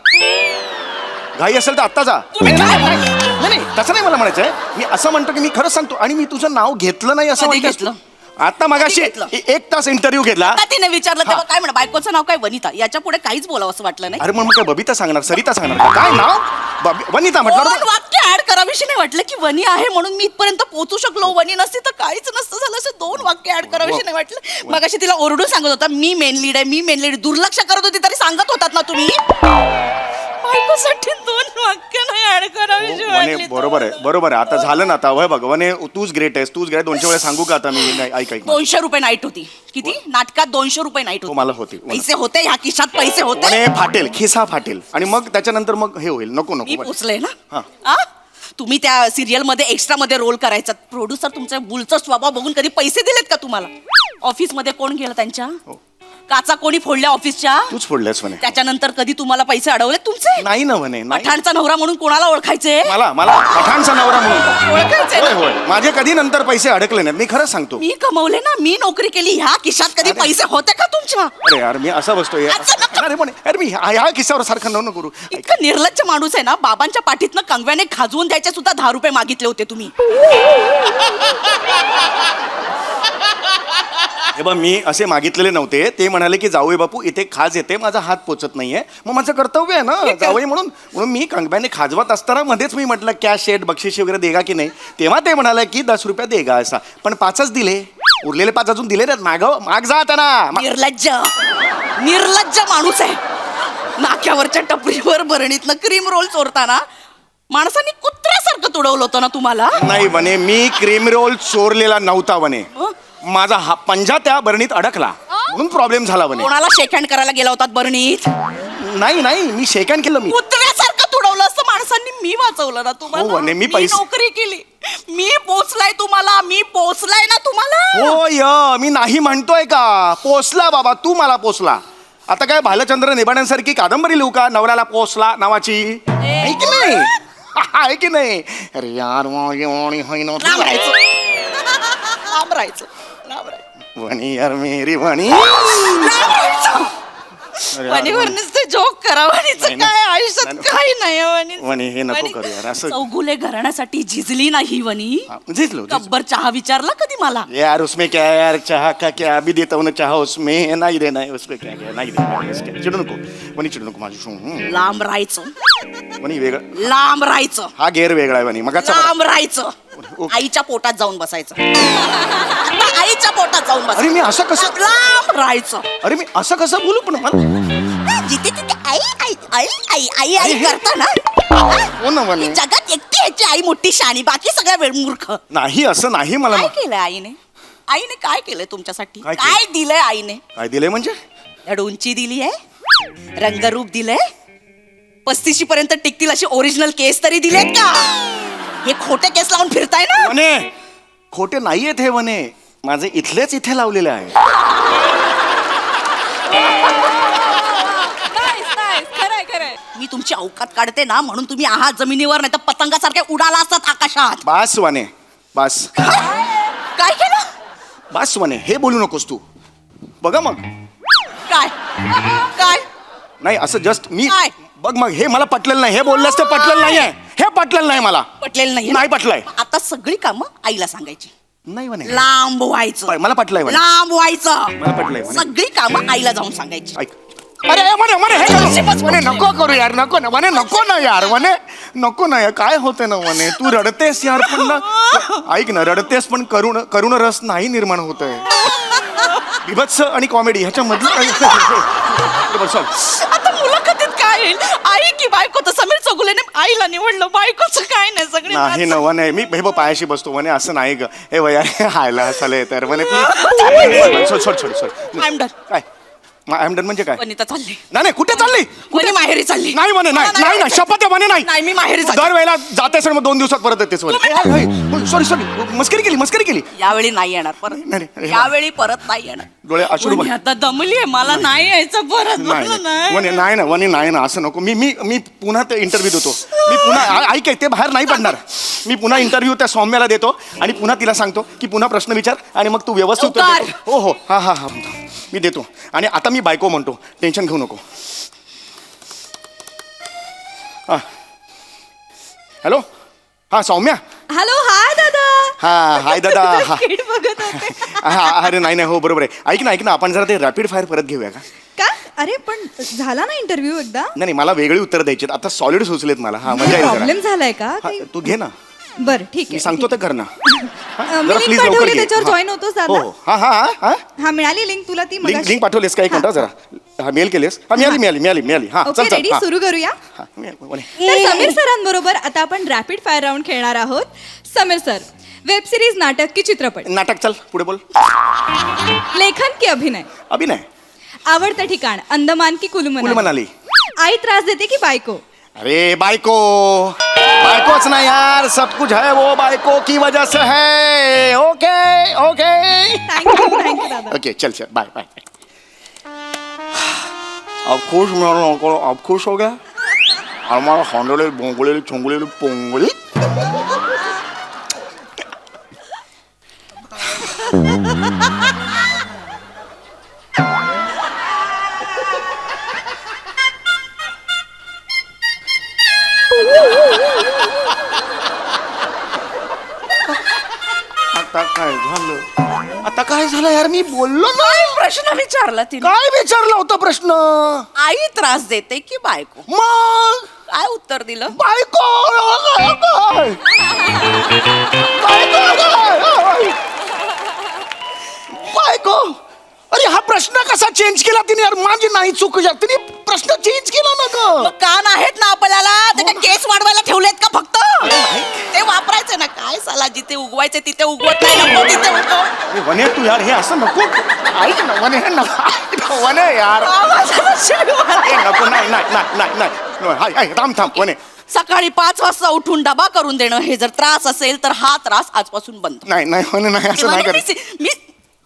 घाई असेल तर आत्ता जा. नाही तसं नाही मला म्हणायचं आहे. मी असं म्हणतो की मी खरंच सांगतो, आणि मी तुझं नाव घेतलं नाही असं कधी म्हणतोस घेतलं? तू. आता मगाशी घेतलं? 1 तास इंटरव्ह्यू घेतला. आता तिने विचारलं तेव्हा काय म्हणा, बायकोचं नाव काय वनिता, याच्या पुढे काहीच बोलावं असं वाटलं नाही. अरे मग काय बबिता सांगणार, सरिता सांगणार का? काय नाव वनिता दोन म्हटलं. वाक्य ऍड करावीशी नाही वाटलं की वनी आहे म्हणून मी इथपर्यंत पोहोचू शकलो. वनी नसती तर काहीच नसतं झालं. असं 2 वाक्य ऍड करावीशी नाही वाटलं. मग अशी तिला ओरडून सांगत होता मी मेन लीड आहे. दुर्लक्ष करत होती तरी सांगत होतात ना तुम्ही. बायकोसाठी 2 वाक्य नाही ऍड करावीशी वने वाटली. बरोबर आहे. आता झालं ना, आता वय बघ वने, तूच ग्रेट आहेस. 200 वेळा सांगू का आता मी? नाही, ऐक 200 रुपये नाईट होती. किती? नाटकात 200 रुपये नाईट तो होती. मला होती. पैसे होते ह्या खिशात पैसे होते. वने फाटेल, खिसा फाटेल, आणि मग त्याच्यानंतर मग हे होईल. नको मी वने. पोचले ना. हा. आ? तुम्ही त्या सिरियल मध्ये एक्स्ट्रा मध्ये रोल करायचा. प्रोड्युसर तुमच्या बुलचा स्वभाव बघून कधी पैसे दिलेत का तुम्हाला? ऑफिस मध्ये कोण गेलं त्यांच्या? काचा कोणी फोडल्या ऑफिसच्या? तूच फोडलेस म्हणे. त्याच्यानंतर कधी तुम्हाला पैसे अडवले तुमचे? नाही ना म्हणे, नाही. पठाणचा नवरा म्हणून कोणाला ओळखायचे? मला पठाणचा नवरा म्हणून ओळखायचे ना? होय माझे कधी नंतर पैसे अडकले नाहीत. मी खरंच सांगतो. मी कमवले ना, मी नोकरी केली. ह्या खिशात कधी पैसे होते का तुमच्या? अरे यार मी असा बसतोय. अरे पण अरे मी ह्या किस्सावर सारखं नको करू. इतकं निर्लज्ज माणूस आहे ना. बाबांच्या पाठीतनं कंगव्याने खाजवून द्यायचे सुद्धा 10 रुपये मागितले होते तुम्ही. हे बघ, मी असे मागितलेले नव्हते. ते म्हणाले की जाऊय बापू इथे खाज येते, माझा हात पोचत नाहीये. मग माझं कर्तव्य आहे ना जावई म्हणून. मी कंगव्याने खाजवत असताना मध्येच मी म्हटलं कॅश शेट बक्षीस वगैरे देगा की नाही. तेव्हा ते म्हणाले की 10 रुपये देगा असा. पण 5च दिले, उरलेले 5 अजून दिले नाहीत. माग जा आता ना. निर्लज्ज माणूस आहे. नाक्यावरच्या टपरीवर भरणीतनं क्रीम रोल चोरताना माणसांनी कुत्र्यासारखं तुडवलं होतं ना तुम्हाला. नाही वने, मी क्रीम रोल चोरलेला नव्हता वने. माझा हा पंजा त्या बरणीत अडकला म्हणून प्रॉब्लेम झाला वने. कोणाला शेक हँड करायला गेला होतात बरणीत? नाही मी शेक हँड केलं. मी कुत्र्यासारखं तुडवलं असतं माणसांनी. मी वाचवलं ना तुम्हाला. हो वने, मी मी पैसे- नोकरी केली. मी पोचलाय ना तुम्हाला. हो मी नाही म्हणतोय का. पोचला बाबा, तू मला पोचला. आता काय भालचंद्र निबाड्यांसारखी कादंबरी लिहू का, नवऱ्याला पोचला नावाची? आहे की नाही? आहे की नाही? अरे यार लांब राहायचं. वणी यार मेरी वणी. वणीवर नुसते जोक करा. वणीचं नाही, काय आयुष्यात नाही, काही नाही. वणी हे नको करू यार असं. चौगुले घराण्यासाठी झिजली नाही वणी. झिजलो गब्बर चहा विचारला कधी मला? यार उसमें क्या है यार, चाह का क्या अभी देता हूँ ना चाह उसमें नहीं देना है उसमें क्या क्या नहीं देना है उसके. चिडू नको वणी, चिडू नको माझी. लांब राहायचं. वणी वेगळं, लांब राहायचं. हा गेअर वेगळा आहे वणी. मग लांब राहायचं. आईच्या पोटात जाऊन बसायचं. आता आईच्या पोटात जाऊन अरे मी असं कसं, लांब राहायचं. अरे मी असं कसं बोलू पण जिथे तिथे आई आई आई आई आई आई करता ना. हो ना वणी. जगात एकटी ह्याची आई मोठी शाणी, बाकी सगळ्या वेळ मूर्ख. नाही असं नाही मला. काय केलंय आईने काय केलंय तुमच्यासाठी? काय काय दिलंय आईने? काय दिलंय म्हणजे? धड उंची दिली आहे, रंगरूप दिलंय? 35 पर्यंत टिकतील अशी ओरिजिनल केस तरी दिलेत का? हे खोटे केस लावून फिरताय ना? वने खोटे नाहीयेत हे वने, माझे इथलेच इथे लावलेले आहे. खरंय खरंय. मी तुमची अवकात काढते ना म्हणून तुम्ही आहात जमिनीवर, नाही तर पतंगासारखे उडाला असतात आकाशात. बास वने बास. काय केलं? बास वने, हे बोलू नकोस तू. बघा मग काय काय नाही असं जस्ट मी काय? बघ मग हे मला पटलेलं नाही. हे बोललंस ते पटलेलं नाहीये. हे पटलेलं नाही मला. पटलेलं नाही? नाही पटलंय. आता सगळी कामं आईला सांगायची. नाही वने. लांब व्हायचं. मला पटलंय वने. लांब व्हायचं. मला पटलंय वने. सगळी कामं आईला जाऊन सांगायची. ऐक. अरे वने वने हे करू. वने नको करू यार, नको ना वने, नको ना यार वने, नको ना यार. काय होते ना वने, तू रडतेस यार पण ना. ऐक ना, रडतेस पण करुण रस नाही निर्माण होत आहे. विभत्स आणि कॉमेडी ह्याच्या मधलं आता मुलाखतीत काय येईल? आई की बायको? तर समीर चौगुलेने आईला निवडलं, बायकोचं काय नाही. सगळे नाही न वने, मी हे बघ पायाशी बसतो वने, असं नाही ग. हे वया हायला हसायला तर वने प्लीज सोड सोड सोड. I am done. काय आय एम डन म्हणजे काय? वनिता चालली. नाही कुठे चालली? वनी माहेरी चालली. नाही म्हणे, नाही ना, शपथ आहे म्हणे. नाही मी माहेरी चालली. दरवेळेला जाते सर, मग 2 दिवसात परत येतेस म्हणे. सॉरी मस्करी केली. यावेळी नाही येणार परत. नाही. यावेळी परत नाही येणार. डोळे अश्रू वनी आता दमली आहे, मला नाही यायचं परत. मला नाही. वने नाही ना, वने नाही ना, असं नको. मी पुन्हा ते इंटरव्ह्यू देतो. मी पुन्हा ऐक, ते बाहेर नाही पडणार. मी पुन्हा इंटरव्ह्यू त्या सौम्याला देतो आणि पुन्हा तिला सांगतो की पुन्हा प्रश्न विचार आणि मग तू व्यवस्थित उत्तर लवकर. दे. हो हा मी देतो. आणि आता मी बायको म्हणतो, टेन्शन घेऊ नको. हॅलो हा सौम्या. हॅलो, हाय दादा. हा हाय दादा. हा Skit बघत होते. हा अरे नाही हो बरोबर आहे. ऐक ना आपण जरा ते रॅपिड फायर परत घेऊया का? का? अरे पण झाला ना इंटरव्ह्यू एकदा? नाही मला वेगळी उत्तर द्यायची आता. सॉलिड सुचलेत मला. हा मजा येईल प्रॉब्लेम जरा. झालाय का? हा, तू घे ना, बरं ठीक मी आहे. सांगतो ते कर ना. मी लिंक पाठवली, त्याच्यावर जॉईन होतोस दादा. हो हा हा मिळाली लिंक तुला ती लिंक मगाशी? पाठवलेस का? एक मिनिट जरा. हा मेल केलेस? हा मिळाली. हा ओके, रेडी, हा. सुरू करूया. हा, बोले. तर समीर सरांबरोबर आता आपण रॅपिड फायर राऊंड खेळणार आहोत. समीर सर, वेब सिरीज, नाटक की चित्रपट? नाटक. चल पुढे बोल. लेखन की अभिनय? अभिनय. आवडतं ठिकाण, अंदमान की कुलू कुल मनाली. आई त्रास देते की बायको? अरे बायकोच ना यार, सब कुछ है वो बायको की वजह से है. ओके थँक्यू दादा. ओके चल बाय. अब खुश हो गया. हमारा हॉन्डोले बोंगोले चोंगोले पोंगोली. आता काय झालं यार? मी बोललो ना. प्रश्न विचारला तिने. काय विचारला होता प्रश्न? आई त्रास देते की बायको? मग काय उत्तर दिलं? बायको. बायको. अरे हा प्रश्न कसा चेंज केला तिने यार? माझी नाही चूक. तिने प्रश्न चेंज केला ना ग. कान आहेत ना आपल्याला, त्याच्या केस वाढवायला ठेवलेत का फक्त? ते वापरायचे ना. काय साला, जिथे उगवायचे तिथे उगवत नाही, नको तिथे उगव. वने तू यार हे असं नको. ऐक ना वने, हे नको वने यार. नको. नाही थांब वने. सकाळी 5 वाजता उठून डबा करून देणं, हे जर त्रास असेल तर हा त्रास आजपासून बंद. नाही वने, नाही असं नाही करत. मी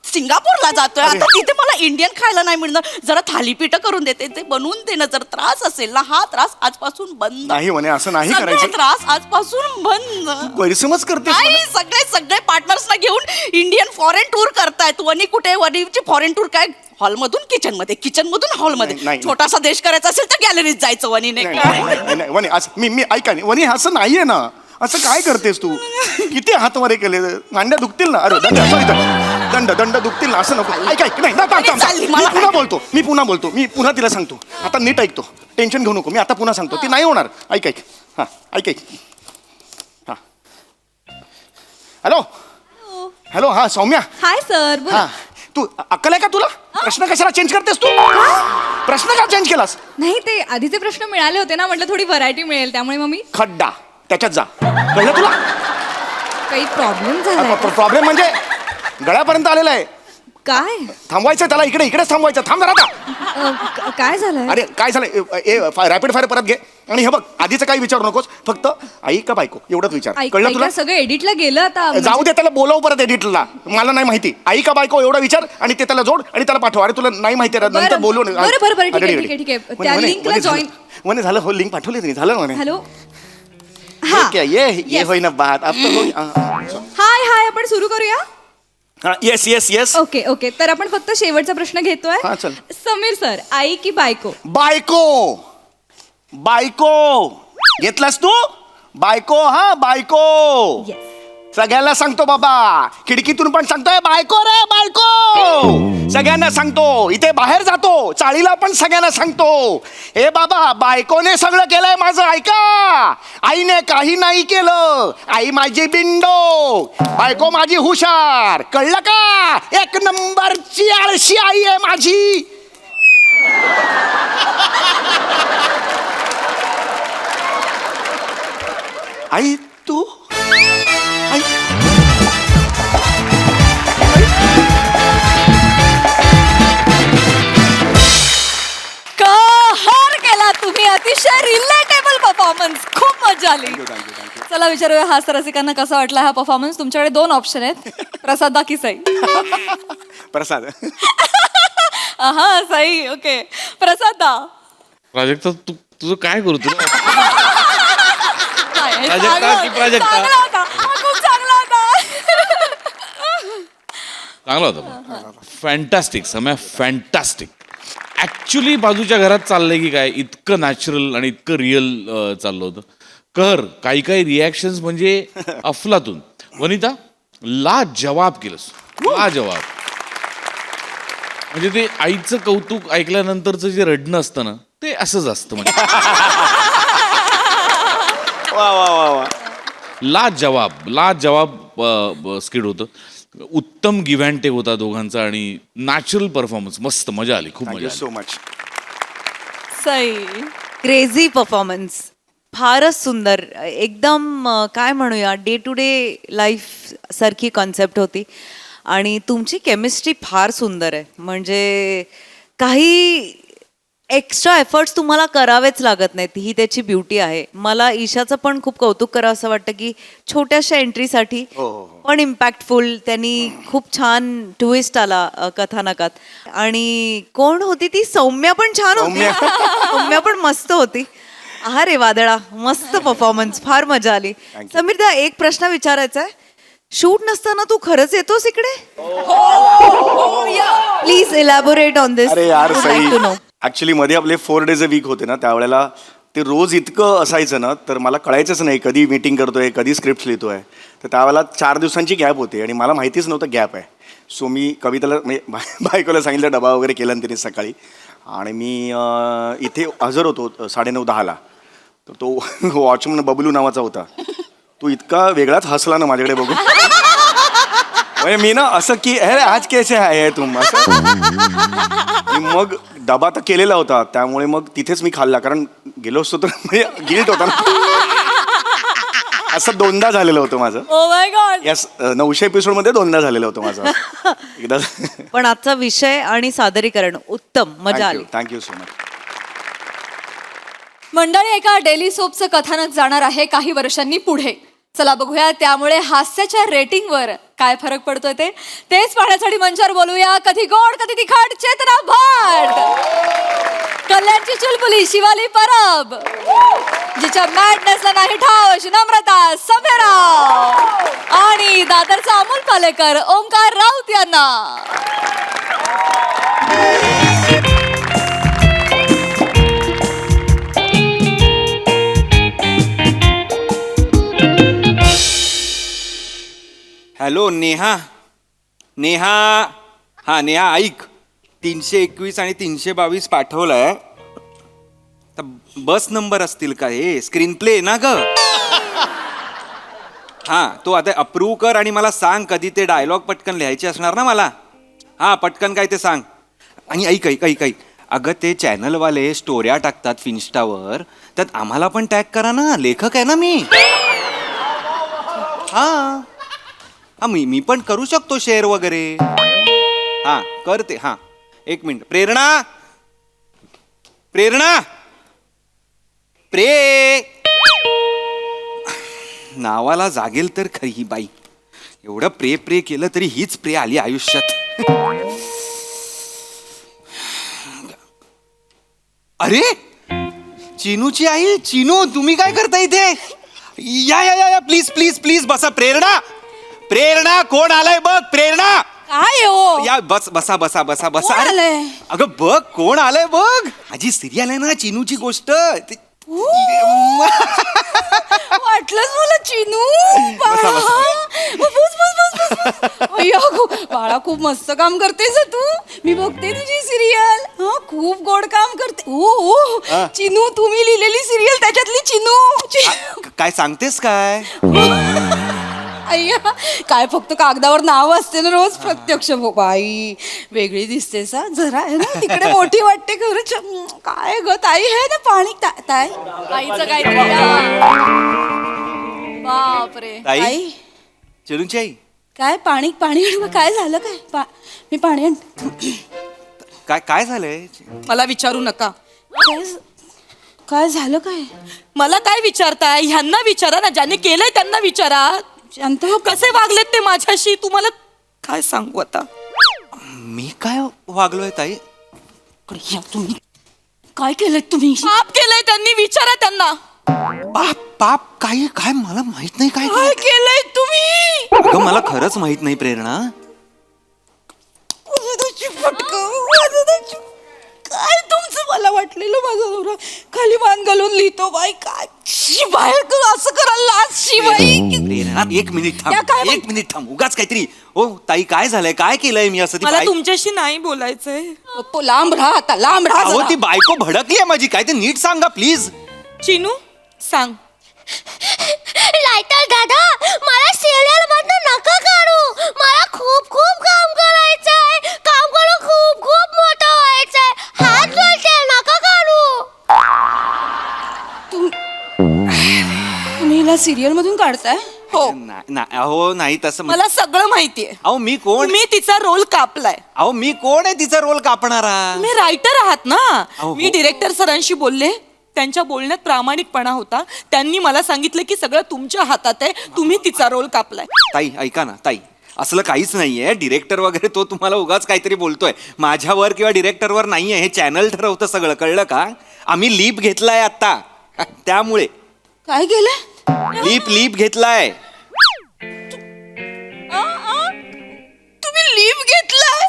सिंगापूरला जातोय आता, तिथे मला इंडियन खायला नाही मिळणार. जरा थालीपीठ करून देते, ते बनवून देणं. जर त्रास असेल ना, हा त्रास आजपासून बंद. नाही वने, असं नाही सगळे करायचं. त्रास आजपासून बंद. गैरसमज करते. नाही, सगळे पार्टनर्सना घेऊन इंडियन फॉरेन टूर करतायत. वनी कुठे? वनीची फॉरेन टूर काय? हॉलमधून किचनमध्ये, किचनमधून हॉलमध्ये. नाही. छोटासा देश करायचा असेल तर गॅलरीत जायचं वनीने. नाही वने असं मी ऐका नाही वने, असं नाहीये ना. असं काय करतेस तू? किती हातवारे केले, मांड्या दुखतील ना. अरे दंड दुखतील ना. असं नको. ऐक नाही. मी पुन्हा बोलतो. मी पुन्हा तिला सांगतो. आता नीट ऐकतो. टेन्शन घेऊ नको. मी आता पुन्हा सांगतो. ती नाही होणार. ऐक हा ऐक. हा हॅलो हा सौम्या. Hi sir. हा तू अक्कल आहे का तुला? प्रश्न कशाला चेंज करतेस तू? प्रश्न का चेंज केलास? नाही, ते आधीचे प्रश्न मिळाले होते ना, म्हटलं थोडी व्हरायटी मिळेल, त्यामुळे मग मी. खड्डा त्याच्यात जा. कळलं तुला? काही प्रॉब्लेम झाला? प्रॉब्लेम म्हणजे गळ्यापर्यंत आलेला आहे. काय थांबवायचं त्याला, इकडे इकडेच थांबवायचं. थांब जरा आता. काय झालंय अरे काय झालं, रॅपिड फायर परत घे. आणि हे बघ, आधीचं काही विचारू नकोस, फक्त आई का बायको एवढंच विचार. कळलं तुला? सगळं एडिटला गेलं आता जाऊ दे, त्याला बोलव परत एडिटला. मला नाही माहिती, आई का बायको एवढा विचार आणि ते त्याला जोड आणि त्याला पाठव. अरे तुला नाही माहिती, नंतर बोलू. बरं, ठीक आहे. त्या लिंकला जॉईन. म्हणे झालं, हो लिंक पाठवली तुम्ही, झालं म्हणे. हॅलो ये होईना बात हाय आपण सुरू करूया. Yes yes yes. ओके तर आपण फक्त शेवटचा प्रश्न घेतोय. हा, चल. समीर सर, आई की बायको? बायको घेतलास तू? बायको, हा बायको. सगळ्यांना सांगतो बाबा, खिडकीतून पण सांगतोय बायको रे बायको. सगळ्यांना सांगतो, इथे बाहेर जातो चाळीला पण सगळ्यांना सांगतो, हे बाबा बायकोने सगळं केलंय माझं, ऐका. आईने काही नाही केलं. आई माझी बिंडो, बायको माझी हुशार. कळलं का? एक नंबरची आळशी आई आहे माझी. आई तू आई कहर केला तुम्ही. अतिशय रिलेटेबल परफॉर्मन्स. खूप मजा आली. चला विचारूया हास्य रसिकांना कसा वाटला हा परफॉर्मन्स. तुमच्याकडे 2 ऑप्शन आहेत, प्रसादा की सई. प्रसाद. हा सई. ओके प्रसादा. प्राजक्ता तुझं काय करू तुला? नाही, प्राजक्ता चांगला की होता, प्राजक्ता? चांगला होता. हा, खूप चांगला होता. चांगला होता. फॅन्टॅस्टिक समय, फॅन्टॅस्टिक. ऍक्च्युली बाजूच्या घरात चाललंय की काय, इतकं नॅचरल आणि इतकं रिअल चाललं होतं. काही काही रिॲक्शन्स म्हणजे अफलातून. वनिता, लाजवाब केलंस, लाजवाब. म्हणजे ते आईचं कौतुक ऐकल्यानंतरचं जे रडणं असतं ना, ते असंच असतं. म्हणजे वा वा वा वा. लाजवाब स्किड होतं. उत्तम गिव्ह अँड टेक होता दोघांचा आणि नॅचरल परफॉर्मन्स. मस्त मजा आली, खूप मजा थँक्यू आली. So much. Sai. Crazy performance. फारच सुंदर. एकदम काय म्हणूया, डे टू डे लाईफ सारखी कॉन्सेप्ट होती. आणि तुमची केमिस्ट्री फार सुंदर आहे. म्हणजे काही एक्स्ट्रा एफर्ट्स तुम्हाला करावेच लागत नाहीत, ही त्याची ब्युटी आहे. मला ईशाचं पण खूप कौतुक करावं असं वाटतं की छोट्याशा एंट्रीसाठी पण इम्पॅक्टफुल. त्यांनी खूप छान ट्विस्ट आला कथानकात. आणि कोण होती ती? सौम्या पण छान होती. सौम्या पण मस्त होती. अरे वादळा, मस्त परफॉर्मन्स, फार मजा आली. समीरदा, एक प्रश्न विचारायचा आहे. शूट नसताना तू खरंच येतोस इकडे? प्लीज इलॅबोरेट ऑन दिस. अरे यार सई, टू नो. ऍक्च्युली मध्ये आपले 4 days अ वीक होते ना, त्यावेळेला ते रोज इतकं असायचं ना, तर मला कळायचंच नाही कधी मीटिंग करतोय, कधी स्क्रिप्ट लिहितोय. तर त्यावेळेला 4 दिवसांची गॅप होती आणि मला माहितीच नव्हतं गॅप आहे. सो मी कविताला म्हणजे बायकोला सांगितलं, डबा वगैरे केला तिने सकाळी. आणि मी इथे हजर होतो 9:30-10ला. तर तो वॉचमन बबलू नावाचा होता. तो इतका वेगळाच हसला ना माझ्याकडे बघून. म्हणजे मी ना असं की अरे आज कैसे आहे तुम असं. मग डबा तर केलेला होता, त्यामुळे मग तिथेच मी खाल्ला, कारण गेलो असतो तर म्हणजे गिल्ट होता ना. असं 2दा झालेलं होतं माझं. Oh my God. यस, 900 एपिसोडमध्ये 2दा झालेलं होतं माझं. एकदा. पण आजचा विषय आणि सादरीकरण उत्तम, मजा आली. Thank you so much. मंडळी, एका डेली सोपचं कथानक जाणार आहे काही वर्षांनी पुढे. चला बघूया त्यामुळे हास्याच्या रेटिंगवर काय फरक पडतोय तेच पाहण्यासाठी मंचावर बोलूया कधी गोड कधी तिखट चेतना भाट, कल्याणची चुलबुली शिवाली परब, जिच्या मॅडनेसला नाही ठाव अशी नम्रता समेराव, आणि दादरचा अमोल पालेकर ओंकार राऊत यांना. हॅलो नेहा. हां नेहा ऐक, 321 आणि 322 पाठवलाय. तर बस नंबर असतील का हे? स्क्रीन प्ले ना ग. हां, तो आता अप्रूव्ह कर आणि मला सांग कधी ते डायलॉग पटकन लिहायचे असणार ना मला. हां पटकन काय ते सांग. आणि ऐक ऐक ऐक ऐक अगं ते चॅनलवाले स्टोऱ्या टाकतात फिन्स्टावर, त्यात आम्हाला पण टॅग करा ना, लेखक आहे ना मी. हां मी पण करू शकतो शेअर वगैरे. हा करते. हा 1 मिनिट. प्रेरणा प्रेरणा नावाला जागेल तर खरी ही बाई. एवढं प्रे केलं तरी हीच प्रे आली आयुष्यात. अरे चिनूची आई. चिनू तुम्ही काय करता इथे? या या या प्लीज प्लीज प्लीज बसा. प्रेरणा कोण आलाय बघ. प्रेरणा काय हो या बस बसा बसा बसा बसा. कोण आलंय? अगं बघ कोण आलंय बघ. माझी सिरियल आहे ना चिनूची गोष्ट. वाटलंच मला चिनू. बसा, बसा. बाळा खूप मस्त काम करतेस तू. मी बघते तुझी सिरियल. हा खूप गोड काम करते. ओ चिनू तुम्ही लिहिलेली सिरियल त्याच्यातली चिनू. काय सांगतेस काय? अय्या काय फक्त कागदावर नाव असते ना रोज. प्रत्यक्ष बाई वेगळी दिसतेस हा जरा आहे ना. तिकडे मोठी वाटते खरंच. काय ग ताई हे ना पाणी ताई आईचं काहीतरी बापरे. ताई चिनूची आई काय पाणी काय झालं काय मी पाणी काय झालंय? मला विचारू नका. काय झालं काय? मला काय विचारताय? ह्यांना विचारा ना. ज्यांनी केलंय त्यांना विचारा. कसे वागलेत ते माझ्याशी तुम्हाला काय सांगू आता. मी काय वागलोय ताई? तुम्ही काय केलंय? तुम्ही पाप केलंय त्यांनी. विचारा त्यांना. पाप काय मला माहित नाही काय काय केलंय तुम्ही? अगं मला खरंच माहित नाही प्रेरणा. काय तुमचं? मला वाटलेलं माझा नवरा खाली मान घालून लिहितो. बाई काय बाहेर असं करायला लाज शिवाई. प्रेरणा 1 मिनिट त्या काय थांब. 1 मिनिट थांब. उगाच काहीतरी. ओ ताई काय झालंय? काय केलंय मी असं? ती मला बाई- तुमच्याशी नाही बोलायचंय. लांब राहा आता. लांब राहा अहो जरा. ती बायको भडकली आहे माझी. काय ते नीट सांगा प्लीज. चिनू सांग. लायटर दादा मला सिरियल मधनं नका काढू. मला खूप खूप काम करायचंय. काम करून खूप खूप मोठं व्हायचंय. हात जोडते नका काढू. तुम्ही हिला सिरियल मधून काढताय? हो अहो नाही तसं मला सगळं माहितीये. अहो मी कोण? मी तिचा रोल कापलाय. अहो मी कोण आहे तिचा रोल कापणारा? तुम्ही रायटर आहात ना. अहो, मी हो. डिरेक्टर सरांशी बोलले. त्यांच्या बोलण्यात प्रामाणिकपणा होता. त्यांनी मला सांगितलं की सगळं तुमच्या हातात आहे. तुम्ही तिचा रोल कापलाय. ताई ऐका ना ताई. असलं काहीच नाहीये. डिरेक्टर वगैरे तो तुम्हाला उगाच काहीतरी बोलतोय. माझ्यावर किंवा डिरेक्टरवर नाहीये. हे चॅनल ठरवतं सगळं. कळलं का? आम्ही लीप घेतलाय आता. त्यामुळे काय केलं? लीप घेतलाय. तुम्ही लीव घेतलाय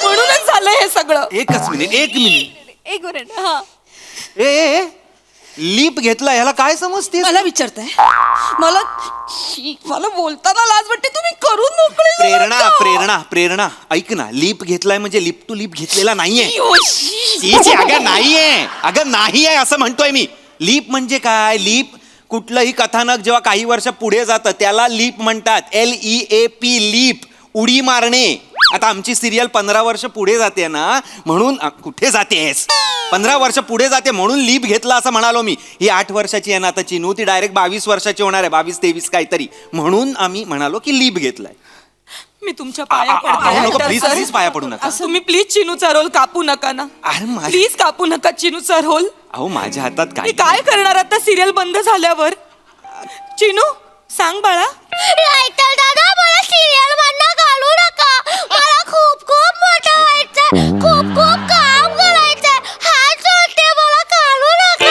म्हणूनच झालं हे सगळं. एकच मिनिट. एक मिनिट. हा ए लीप घेतलाय ह्याला काय समजते? मला विचारताय? मला बोलताना लाज वाटते. तुम्ही करून मोकळे झालात का? प्रेरणा ऐक ना. लीप घेतलाय म्हणजे लिप टू लिप घेतलेला नाहीये. शी. अगं नाहीये. अगं नाहीये असं म्हणतोय मी. लीप म्हणजे काय? लीप कुठलंही कथानक जेव्हा काही वर्ष पुढे जातं त्याला लीप म्हणतात. LEAP leap. उडी मारणे. आता आमची सिरियल 15 वर्ष पुढे जाते ना म्हणून. कुठे जातेस? 15 वर्ष पुढे जाते म्हणून लीप घेतला असं म्हणालो मी. ही 8 वर्षाची आहे ना आता चिनू. ती डायरेक्ट 22 वर्षाची होणार आहे. 22-23 काहीतरी. म्हणून आम्ही म्हणालो की लीप घेतलाय. मी तुमच्या पाया पडते. प्लीज प्लीज पाया पडू नका. तुम्ही प्लीज चिनूचा रोल कापू नका ना. अरे प्लीज कापू नका चिनूचा रोल. अहो माझ्या हातात मी काय करणार आता सिरियल बंद झाल्यावर? चिनू सांग बाळा. लायटर दादा मला सिरियल मधनं काढू नका. मला खूप खूप मोठं व्हायचंय. खूप खूप काम करायचंय. हात जोडते मला काढू नका.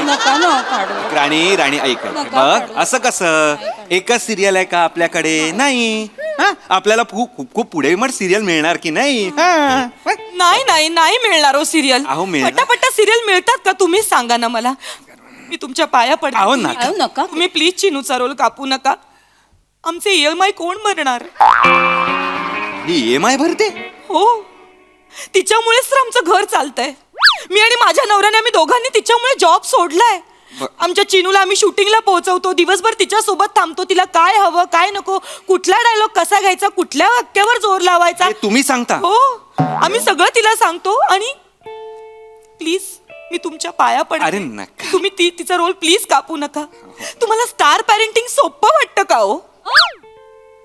नका ना काढू. राणी ऐक बघ. असं कसं? एकच सिरियल आहे का आपल्याकडे? नाही. आपल्याला खूप पुढे मग सिरियल मिळणार की नाही? नाही मिळणार हो सिरियल. अहो, मिळणार. पटापटा सिरियल मिळतात का? तुम्हीच सांगा ना मला. मी तुमच्या पाया पडते. अहो, नका. तुम्ही प्लीज चिनूचा रोल कापू नका. आमचे EMI कोण भरणार? EMI भरते? हो तिच्यामुळेच तर आमचं घर चालतंय. मी आणि माझ्या नवऱ्याने आम्ही दोघांनी तिच्यामुळे जॉब सोडलाय. आमच्या चिनूला आम्ही शूटिंगला पोहोचवतो. दिवसभर तिच्या सोबत थांबतो. तिला काय हवं काय नको, कुठला डायलॉग कसा घ्यायचा, कुठल्या वाक्यावर जोर लावायचा तुम्ही सांगता? हो आम्ही सगळं तिला सांगतो. आणि प्लीज मी तुमच्या पाया अरे पडते. नका. तुम्ही तिचा रोल प्लीज कापू नका. तुम्हाला स्टार पॅरेंटिंग सोपं वाटतं का हो?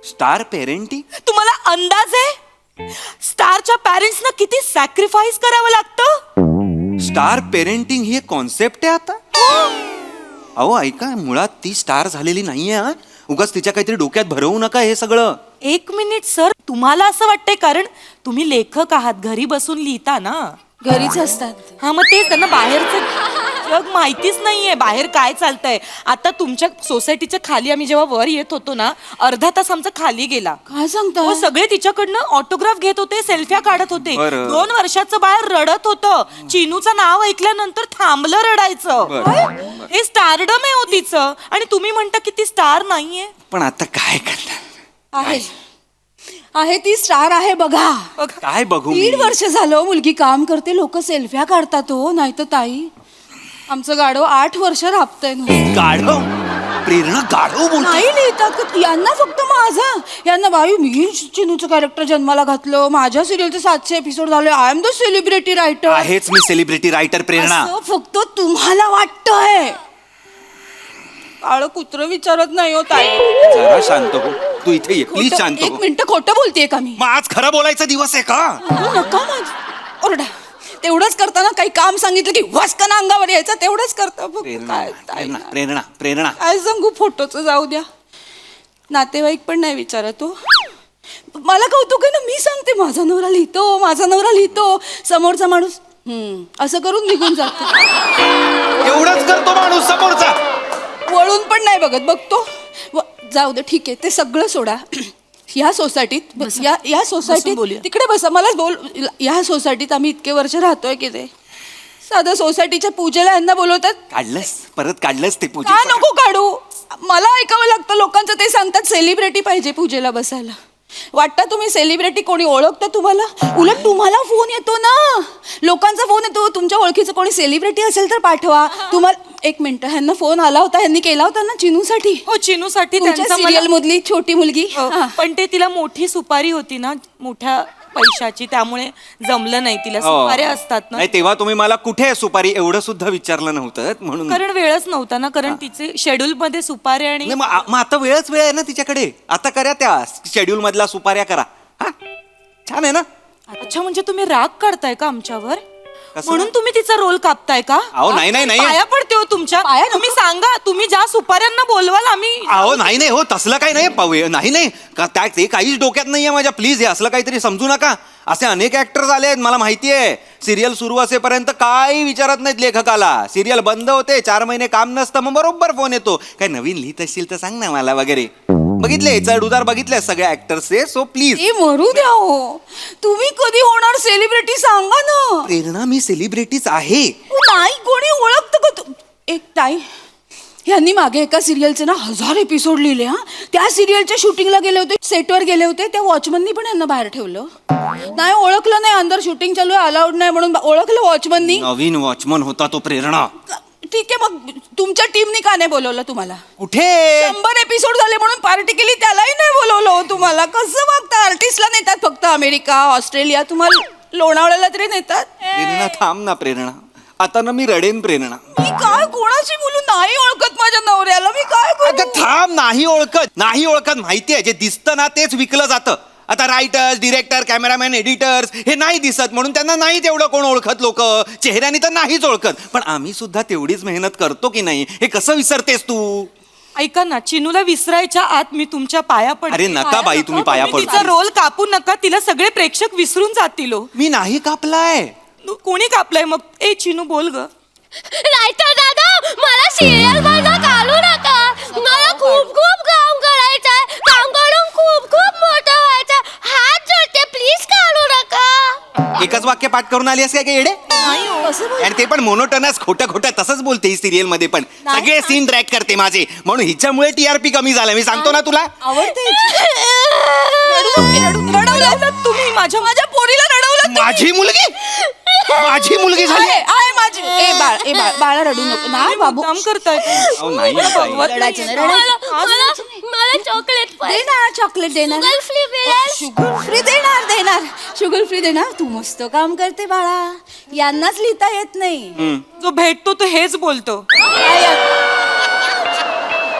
Star parenting? तुम्हाला अंदाज आहे स्टारच्या पॅरेंट्सना किती सॅक्रिफाईस करावं लागतं? स्टार पेरेंटिंग ही एक कॉन्सेप्ट आहे आता? अहो ऐका, मुळात ती स्टार झालेली नाहीये हा. उगाच तिच्या काहीतरी डोक्यात भरवू नका हे सगळं. एक मिनिट सर, तुम्हाला असं वाटतंय कारण तुम्ही लेखक आहात, घरी बसून लिहिता ना? घरीच असतात. हा मग तेच त्यांना बाहेरचं जग माहितीच नाहीये, बाहेर काय चालतंय. आता तुमच्या सोसायटीच्या खाली आम्ही जेव्हा वर येत होतो ना, अर्धा तास आमचा खाली गेला. काय सांगता? हो, सगळे तिच्याकडनं ऑटोग्राफ घेत होते, सेल्फ्या काढत होते. बरं. 2 वर्षाचं बाळ रडत होतं. चिनूचं नाव ऐकल्यानंतर थांबलं रडायचं. बरं. हे स्टारडम आहे हो तिचं, आणि तुम्ही म्हणता की ती स्टार नाहीये. पण आता काय करणार? आहे ती स्टार आहे बघा. काय बघू मी? 3 वर्ष झालं मुलगी काम करते, लोक सेल्फ्या काढतात हो. नाही तर ताई, आमचं गाढव 8 वर्ष राबतंय. गाढव? प्रेरणा गाढव बोलते? नाही लिहितात यांना, फक्त माझा. यांना बाई मी चिनूचं कॅरेक्टर जन्माला घातलं, माझ्या सिरियलचे 700 एपिसोड झाले, I am the celebrity writer. आहेच मी सेलिब्रिटी रायटर प्रेरणा. फक्त तुम्हाला वाटतंय. काळ कुत्र विचारत नाही हो ताई. जरा शांत हो, तू इथे ये प्लीज, शांत एक हो. मिनिट, खोटं बोलतेय का मी? मग आज खरं बोलायचा दिवस आहे का? नका माझ ओरडा. तेवढंच करताना काही काम सांगितलं की वासकाना अंगावर यायचं, तेवढंच करता. प्रेरणा प्रेरणा प्रेरणा काय सांगू, फोटोचं जाऊ द्या. नातेवाईक पण नाही विचारत हो. मला कौतुक आहे ना, मी सांगते माझा नवरा लिहितो, माझा नवरा लिहितो. समोरचा माणूस असं करून निघून जातो. एवढंच करतो माणूस समोरचा, वळून पण नाही बघत. बघतो जाऊ दे, ठीक आहे, ते सगळं सोडा. या सोसायटीत या सोसायटीत तिकडे बसा, मला बोल. या सोसायटीत आम्ही इतके वर्ष राहतोय की ते साधं सोसायटीच्या पूजेला यांना बोलवतात. काढलंस परत, काढलंस ते पूजे. का नको काढू, मला ऐकावं लागतं लोकांचं. ते सांगतात सेलिब्रिटी पाहिजे पूजेला बसायला. वाटतं तुम्ही सेलिब्रिटी, कोणी ओळखतं तुम्हाला? उलट तुम्हाला फोन येतो ना, लोकांचा फोन येतो. तुमच्या ओळखीचं कोणी सेलिब्रिटी असेल तर पाठवा. तुम्हाला एक मिनिट, ह्यांना फोन आला होता, ह्यांनी केला होता ना चिनूसाठी. हो, चिनूसाठी सिरियल मधली छोटी मुलगी. पण ते तिला मोठी सुपारी होती ना, मोठ्या पैशाची, त्यामुळे जमलं नाही तिला. सुपाऱ्या असतात ना. नाही, तेव्हा तुम्ही मला कुठे सुपारी एवढं सुद्धा विचारलं नव्हतं म्हणून. कारण वेळच नव्हता ना, कारण तिचे शेड्यूल मध्ये सुपाऱ्या आणि नाही, मग आता वेळच वेळ आहे ना तिच्याकडे. आता करा त्या शेड्यूल मधला सुपाऱ्या करा. हा, छान आहे ना. अच्छा, म्हणजे तुम्ही राग काढताय का आमच्यावर? कसं? म्हणून तुम्ही तिचा रोल कापताय का? अहो, नाही, नाही, नाही. पाया पडते हो तुमच्या. तुम्ही सांगा, तुम्ही ज्या सुपाऱ्यांना बोलवाल आम्ही. अहो नाही नाही हो, तसलं काही नाही. नाही नाही ते काहीच डोक्यात नाहीये माझ्या. प्लीज हे असलं काहीतरी समजू नका. असे अनेक ऍक्टर्स आले आहेत, मला माहिती आहे. सिरियल सुरू असेपर्यंत काही विचारत नाहीत लेखकाला. सिरियल बंद होते, 4 महिने काम नसतं, मग बरोबर फोन येतो, काय नवीन लिहित असशील तर सांग ना मला वगैरे. बघितले चढ उतार बघितले सगळ्या ऍक्टर्सचे. So please. ए मरू द्या हो, तुम्ही कधी होणार सेलिब्रिटी सांगा ना. प्रेरणा, मी सेलिब्रिटीच आहे. नाही, कोणी ओळखतं का तू? एक ताई, यांनी मागे एका सिरियलचे ना 1000 एपिसोड लिहिले. हा, त्या सिरियलच्या शूटिंगला गेले होते, सेटवर गेले होते. त्या वॉचमननी पण यांना बाहेर ठेवलं. नाही ओळखलं नाही, अंदर शूटिंग चालू आहे, अलाउड नाही म्हणून ओळखलं वॉचमननी. नवीन वॉचमन होता तो प्रेरणा. ठीक आहे, मग तुमच्या टीमनी का नाही बोलवलं तुम्हाला? कुठे? 100 एपिसोड झाले म्हणून पार्टी केली, त्यालाही नाही बोलवलं हो तुम्हाला. कसं वागता? आर्टिस्टला नेतात फक्त अमेरिका, ऑस्ट्रेलिया, तुम्हाला लोणावळ्याला तरी नेतात. प्रेरणा थांब ना प्रेरणा, आता ना मी रडेन प्रेरणा. मी काय कोणाशी बोलू? नाही ओळखत माझ्या नवऱ्याला, मी काय अगं करू? थांब, नाही ओळखत माहितीये. जे दिसतं ना तेच विकलं जातं. आता रायटर्स, डिरेक्टर, कॅमेरामॅन, एडिटर्स हे नाही दिसत म्हणून त्यांना नाही तेवढं कोण ओळखत. लोक चेहऱ्याने तर नाहीच ओळखत, पण आम्ही सुद्धा तेवढीच मेहनत करतो की नाही, हे कसं विसरतेस तू? ऐका ना, चिनूला विसरायच्या आत मी तुमच्या पाया पडते. अरे नका बाई, तुम्ही पाया तुम्ही पडता. तिचा रोल कापू नका, तिला सगळे प्रेक्षक विसरून जातील हो. मी नाही कापलाय. कोणी कापलाय मग? ए चिनू बोल ग. रायटर दादा, मला सिरियल मधनं काढू नका. मला खूप खूप काम करायचंय, काम करून खूप खूप मोठं व्हायचंय. हात जोडते, प्लीज काढू नका. एकच वाक्य पाठ करून आली आहेस काय येडे? आणि ते पण मोनोटनस, खोटं तसंच बोलते ही सिरियल मध्ये पण. सगळे सीन ट्रॅक करते माझे, म्हणून हिच्यामुळे टीआरपी कमी झाला. मी सांगतो ना तुला. आवडते रडवलं तुम्ही, माझ्या पोरीला रडवलं. माझी मुलगी झाली. आहे माझी. ए बाळ, बाळा रडू नको ना बाबू. काम करताय. अहो, नाही ताई. रडायचं नाही, मला चॉकलेट पाहिजे. देणार, चॉकलेट देणार, शुगर फ्री देणार, शुगर फ्री देणार. तू मस्त काम करते बाळा, यांनाच लिहिता येत नाही. जो भेटतो तो हेच बोलतो.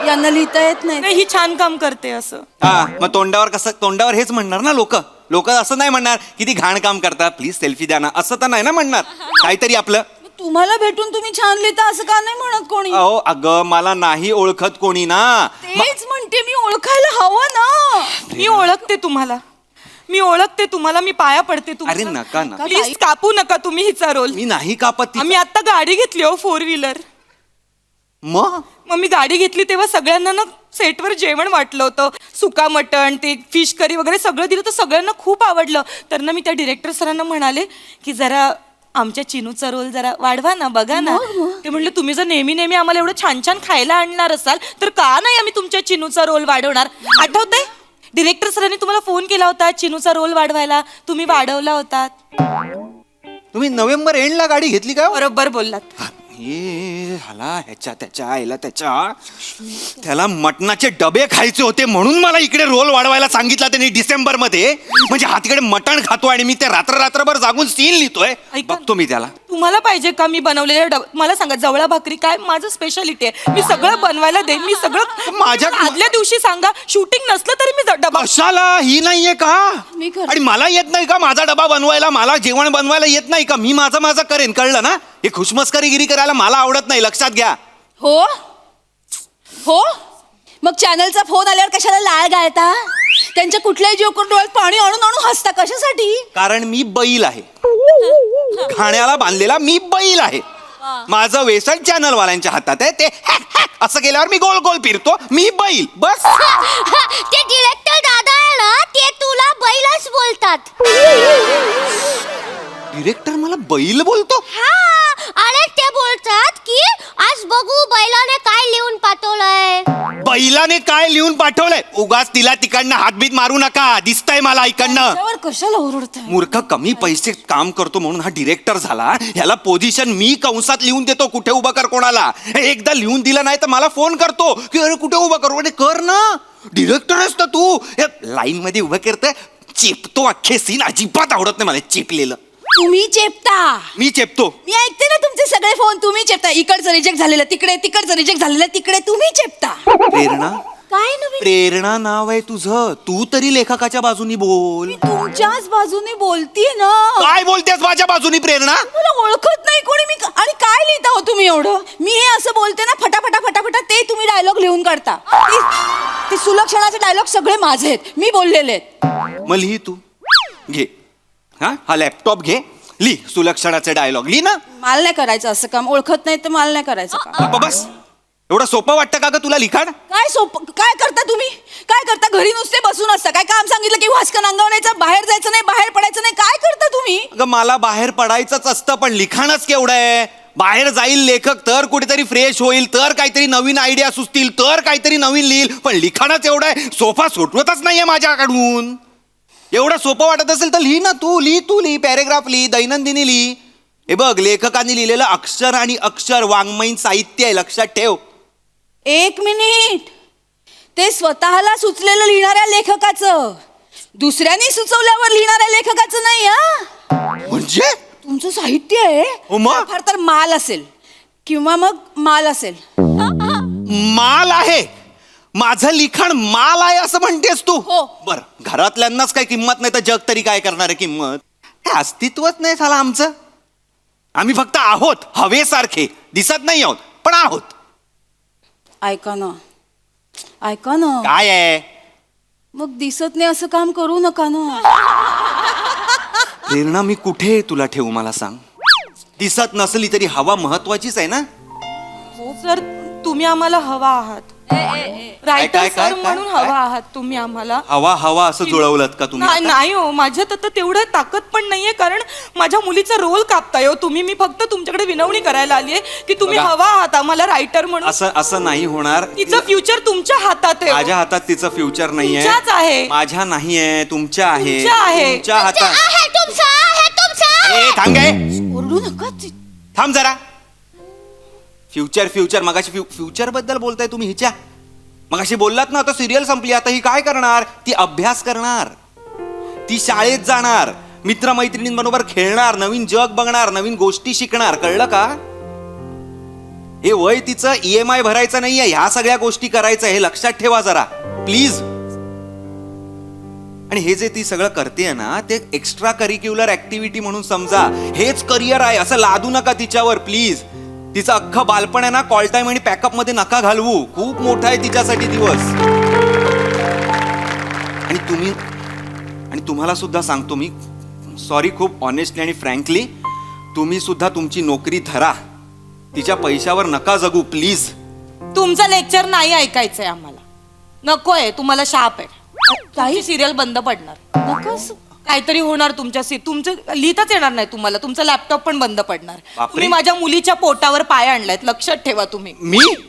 यांना लिहिता येत नाही ही छान काम करते असं. हा मग तोंडावर हेच म्हणणार ना लोक असं नाही म्हणणार की ती घाण काम करतात प्लीज सेल्फी द्या ना असं तर नाही ना म्हणणार. काहीतरी आपलं तुम्हाला भेटून तुम्ही छान लिहिता असं का नाही म्हणत कोणी? अहो अगं मला नाही ओळखत कोणी ना. तेच म्हणते मी ओळखायला हवं ना. मी ओळखते तुम्हाला मी पाया पडते अरे नका ना प्लीज कापू नका तुम्ही हिचा रोल. मी नाही कापत आम्ही आता गाडी घेतली हो 4 व्हीलर. मग मी गाडी घेतली तेव्हा सगळ्यांना ना सेटवर जेवण वाटलं होतं. सुका मटण ते फिश करी वगैरे सगळं दिलं तर सगळ्यांना खूप आवडलं. तर ना मी त्या डिरेक्टर सरांना म्हणाले की जरा आमच्या चिनूचा रोल जरा वाढवा ना बघा ना. ते म्हणलं तुम्ही जर नेहमी नेहमी आम्हाला एवढं छान छान खायला आणणार असाल तर का नाही आम्ही तुमच्या चिनूचा रोल वाढवणार. आठवतंय डिरेक्टर सरांनी तुम्हाला फोन केला होता चिनूचा रोल वाढवायला. तुम्ही वाढवला होता. तुम्ही नोव्हेंबर एंडला गाडी घेतली का? बरोबर बोललात. त्याला मटणाचे डबे खायचे होते म्हणून मला इकडे रोल वाढवायला सांगितला त्यांनी डिसेंबर मध्ये. म्हणजे हा तिकडे मटण खातो आणि मी ते रात्रभर जागून सीन लिहितोय. बघतो मी त्याला. तुम्हाला पाहिजे का मी बनवलेले मला सांगा जवळा भाकरी काय माझं स्पेशालिटी आहे. मी सगळं बनवायला देईन. मी सगळं माझ्या आदल्या दिवशी सांगा शूटिंग नसलं तरी मी डबा. कशाला ही नाहीये का? आणि मला येत नाही का माझा डबा बनवायला? मला जेवण बनवायला येत नाही का? मी माझं करेन कळलं ना. हे खुशमस्करीगिरी करायला मला आवडत नाही लक्षात घ्या. हो मग चॅनलचा फोन आल्यावर कशाला लाळ गाळता? त्यांच्या कुठल्याही जोकर डोळ्यात पाणी आणून आणून हसता कशासाठी? कारण मी बैल आहे. खाण्याला बांधलेला मी बैल आहे. माझं व्यसन चॅनल वाल्यांच्या हातात आहे. ते असं केल्यावर मी गोल गोल फिरतो. मी बैल बस. ते डिरेक्टर दादा आहे ना ते तुला बैलच बोलतात. डिरेक्टर मला बैल बोलतो? अरे ते बोलतात की आज बघू बैलाने काय लिहून पाठवलंय. बैलाने काय लिहून पाठवलंय? उगाच तिला तिकडनं हातबीत मारू नका. दिसतंय मला इकडनं. कशाला ओरडताय? मूर्ख कमी पैसे काम करतो म्हणून हा डिरेक्टर झाला. ह्याला पोझिशन मी कंसात लिहून देतो कुठे उभं कर कोणाला. एकदा लिहून दिलं नाही तर मला फोन करतो की अरे कुठे उभं करू. म्हणजे कर ना डिरेक्टर आहेस ना तू. लाईन मध्ये उभं करतोय चेपतो. अख्खे सीन अजिबात आवडत नाही मला चेपलेलं. तुम्ही चेपता. मी चेपतो. मी ऐकते ना तुमचे सगळे फोन. तुम्ही चेपता. इकडचं रिजेक्ट झालेलं तिकडे तिकडचं रिजेक्ट झालेलं तिकडे तुम्ही चेपता. प्रेरणा काय नवीन? प्रेरणा नाव आहे तुझं. तू तरी लेखकाच्या बाजूनी बोल. तुमच्याच बाजूने बोलतीये ना. काय बोलतेस माझ्या बाजूनी प्रेरणा? मला ओळखत नाही कोणी. मी आणि काय लिहिता हो तुम्ही एवढं? मी हे असं बोलते ना फटाफटा फटाफटा ते तुम्ही डायलॉग लिहून काढता. ते सुलक्षणाचे डायलॉग सगळे माझे आहेत. मी बोललेले आहेत. मग लिही तू. घे हा लॅपटॉप घे. लिही सुलक्षणाचे डायलॉग लिही ना. मला नाही करायचं असं काम. ओळखत नाही तर मला नाही करायचं काम. बस एवढं सोपं वाटतं का ग तुला लिखाण? काय सोपं काय करता तुम्ही? काय करता? घरी नुसते बसून असता. काय काम सांगितलं की वाचकन अंगवण्याचं बाहेर जायचं नाही बाहेर पडायचं नाही. काय करता तुम्ही? अगं मला बाहेर पडायचंच असतं पण लिखाणच केवढं आहे. बाहेर जाईल लेखक तर कुठेतरी फ्रेश होईल तर काहीतरी नवीन आयडिया सुचतील तर काहीतरी नवीन लिहिल. पण लिखाणच एवढं आहे. सोफा सुटवतच नाहीये माझ्याकडून. एवढं सोपं वाटत असेल तर लिही ना तू. लिही पॅरेग्राफ लिही दैनंदिनी लिही. हे बघ लेखकांनी लिहिलेलं अक्षर आणि अक्षर वाङ्मयीन साहित्य आहे लक्षात ठेव. 1 मिनिट. ते स्वतःला सुचलेलं लिहिणाऱ्या लेखकाचं दुसऱ्यांनी सुचवल्यावर लिहिणाऱ्या लेखकाचं नाही. म्हणजे तुमचं साहित्य आहे. मग? फार तर माल असेल किंवा मग माल असेल. माल आहे. माझं लिखाण माल आहे असं म्हणतेस तू? हो. बर घरातल्यांनाच काही किंमत नाही तर जग तरी काय करणार आहे किंमत? हे अस्तित्वच नाही झालं आमचं. आम्ही फक्त आहोत हवेसारखे. दिसत नाही आहोत पण आहोत. ऐका ना काय आहे? मग दिसत नाही असं काम करू नका ना. प्रेरणा मी कुठे तुला ठेवू मला सांग. दिसत नसली तरी हवा महत्वाचीच आहे ना. सर तुम्ही आम्हाला हवा आहात. रायटर काय, सर म्हणून हवा आहात तुम्ही आम्हाला. हवा असं जुळवलं का तुम्ही आता? नाही हो माझ्यात आता तेवढं ताकद पण नाहीये कारण माझ्या मुलीचा रोल कापताय हो तुम्ही. मी फक्त तुमच्याकडे विनवणी करायला आलीये की तुम्ही बघा. हवा आहात आम्हाला रायटर म्हणून. असं नाही होणार. तिचं फ्युचर तुमच्या हातात आहे. माझ्या हातात तिचं फ्युचर नाहीये. तुमच्याच आहे. माझ्या नाहीये तुमच्या आहे. तुमच्या आहे. तुमच्या हातात. आहे तुमचा ए थांब गे. ओरडू नका. थांब जरा. फ्युचर मगाशी फ्युचर बद्दल बोलताय तुम्ही हिच्या. मगाशी बोललात ना आता सिरियल संपली. आता ही काय करणार? ती अभ्यास करणार. ती शाळेत जाणार मित्रमैत्रिणींबरोबर खेळणार नवीन जग बघणार नवीन गोष्टी शिकणार. कळलं का? हे वय तिचं EMI भरायचं नाहीये, ह्या सगळ्या गोष्टी करायचं हे लक्षात ठेवा जरा प्लीज. आणि हे जे ती सगळं करते ना ते एक्स्ट्रा करिक्युलर ऍक्टिव्हिटी म्हणून समजा, हेच करिअर आहे असं लादू नका तिच्यावर प्लीज. तिचं अख्खं बालपण आहे ना कॉल टाइम आणि पॅकअप मध्ये नका घालवू, खूप मोठा आहे तिच्यासाठी दिवस. आणि तुम्हाला सुद्धा सांगतो मी, सॉरी, खूप ऑनेस्टली आणि फ्रँकली, तुम्ही सुद्धा तुमची नोकरी धरा, तिच्या पैशावर नका जगू प्लीज. तुमचं लेक्चर नाही ऐकायचंय आम्हाला, नकोय. तुम्हाला शाप आहे, काही सिरियल बंद पडणार. काहीतरी होणार तुमचं लिहिताच येणार नाही तुम्हाला, तुमचा लॅपटॉप पण बंद पडणार. तुम्ही माझ्या मुलीच्या पोटावर पाय आणलायत, लक्षात ठेवा तुम्ही.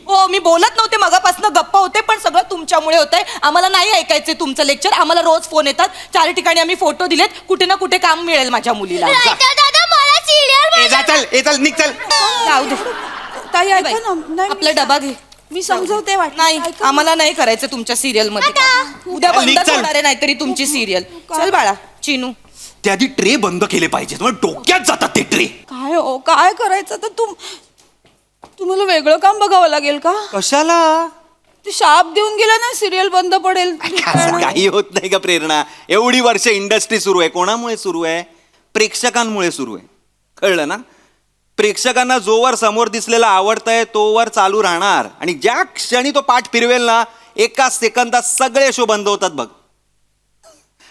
हो, मी बोलत नव्हते, मगापासून गप्पा होते, पण सगळं तुमच्यामुळे होतंय. आम्हाला नाही ऐकायचंय तुमचं लेक्चर. आम्हाला रोज फोन येतात, 4 ठिकाणी आम्ही फोटो दिलेत, कुठे ना कुठे काम मिळेल माझ्या मुलीला. दादा मला सिरियल चल निघ चल. जाऊ दे ताई, ऐका ना, आपला डबा घे, मी समजवते. नाही, आम्हाला नाही करायचं तुमच्या सिरियल मध्ये. उद्या बंद होणार आहे नाहीतरी तुमची सिरियल. चल बाळा चिनू. त्याआधी ट्रे बंद केले पाहिजे, डोक्यात जातात ते ट्रे. काय हो, काय करायचं तर तुम्हाला वेगळं काम बघावं लागेल का? कशाला? ते शाप देऊन गेला ना, सिरियल बंद पडेल. असं काही होत नाही का प्रेरणा? एवढी वर्ष इंडस्ट्री सुरू आहे, कोणामुळे सुरू आहे? प्रेक्षकांमुळे सुरू आहे, कळलं ना? प्रेक्षकांना जोवर समोर दिसलेला आवडतंय तोवर चालू राहणार, आणि ज्या क्षणी तो पाठ फिरवेल ना, एका सेकंदात सगळे शो बंद होतात बघ.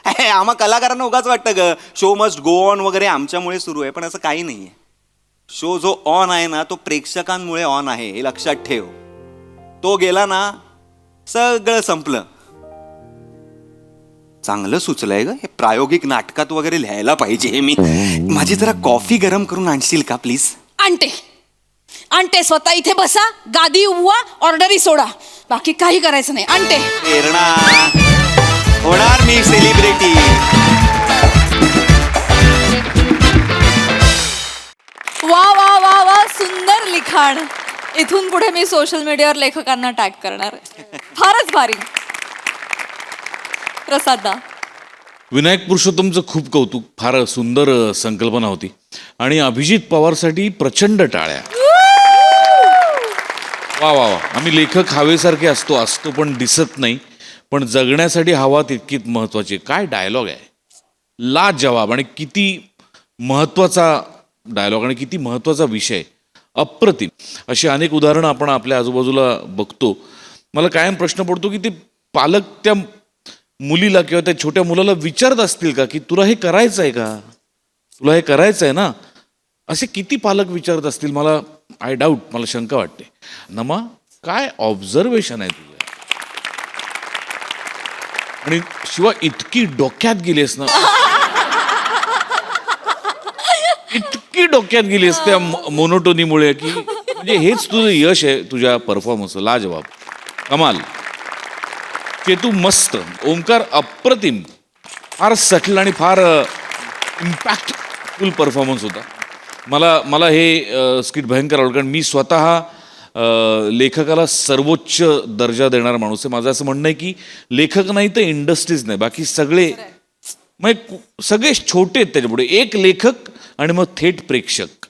आम्हा कलाकारांना उगाच वाटतं ग शो मस्ट गो ऑन वगैरे, आमच्यामुळे सुरू आहे, पण असं काही नाहीये. शो जो ऑन आहे ना तो प्रेक्षकांमुळे ऑन आहे, हे लक्षात ठेव. तो गेला ना सगळं संपलं. चांगलं सुचलंय ग हे, प्रायोगिक नाटकात वगैरे लिहायला पाहिजे हे. मी माझी जरा कॉफी गरम करून आणशील का प्लीज? आणते स्वतः. इथे बसा, गादी उभवा, ऑर्डरी सोडा, बाकी काही करायचं नाही. आणते. प्रेरणा, होणार मी सेलिब्रिटी. वा वा वा वा, सुंदर लिखाण. इथून पुढे मी सोशल मीडियावर लेखकांना टॅग करणार. फारच भारी. प्रसादा. विनायक पुरुषोत्तमचं खूप कौतुक, फार सुंदर संकल्पना होती. आणि अभिजित पवारसाठी प्रचंड टाळ्या. वा वा वा. आम्ही लेखक हवेसारखे असतो पण दिसत नाही, पण जगण्यासाठी हवा तितकीच महत्वाची. काय डायलॉग आहे, लाजवाब. आणि किती महत्वाचा डायलॉग आणि किती महत्वाचा विषय, अप्रतिम. अशी अनेक उदाहरणं आपण आपल्या आजूबाजूला बघतो. मला कायम प्रश्न पडतो की ते पालक त्या मुलीला किंवा त्या छोट्या मुलाला विचारत असतील का की तुला हे करायचं आहे का, तुला हे करायचं आहे ना. असे किती पालक विचारत असतील, मला आय डाऊट, मला शंका वाटते. नमा, काय ऑब्झर्वेशन आहे तुझं. आणि शिवाय इतकी डोक्यात गेलीस ना, इतकी डोक्यात गेलीस त्या मोनोटोनीमुळे की म्हणजे हेच तुझं यश आहे तुझ्या परफॉर्मन्स. लाजवाब, कमाल. केतू मस्त, ओंकार अप्रतिम, फार सटल आणि फार इम्पॅक्टफुल परफॉर्मन्स होता. मला हे स्किट भयंकर आवडलं, कारण मी स्वतः लेखकाला सर्वोच्च दर्जा देणारा माणूस आहे. माझं असं म्हणणं आहे की लेखक नाही तर इंडस्ट्रीज नाही, बाकी सगळे म्हणजे सगळे छोटे आहेत त्याच्यापुढे. एक लेखक आणि मग थेट प्रेक्षक.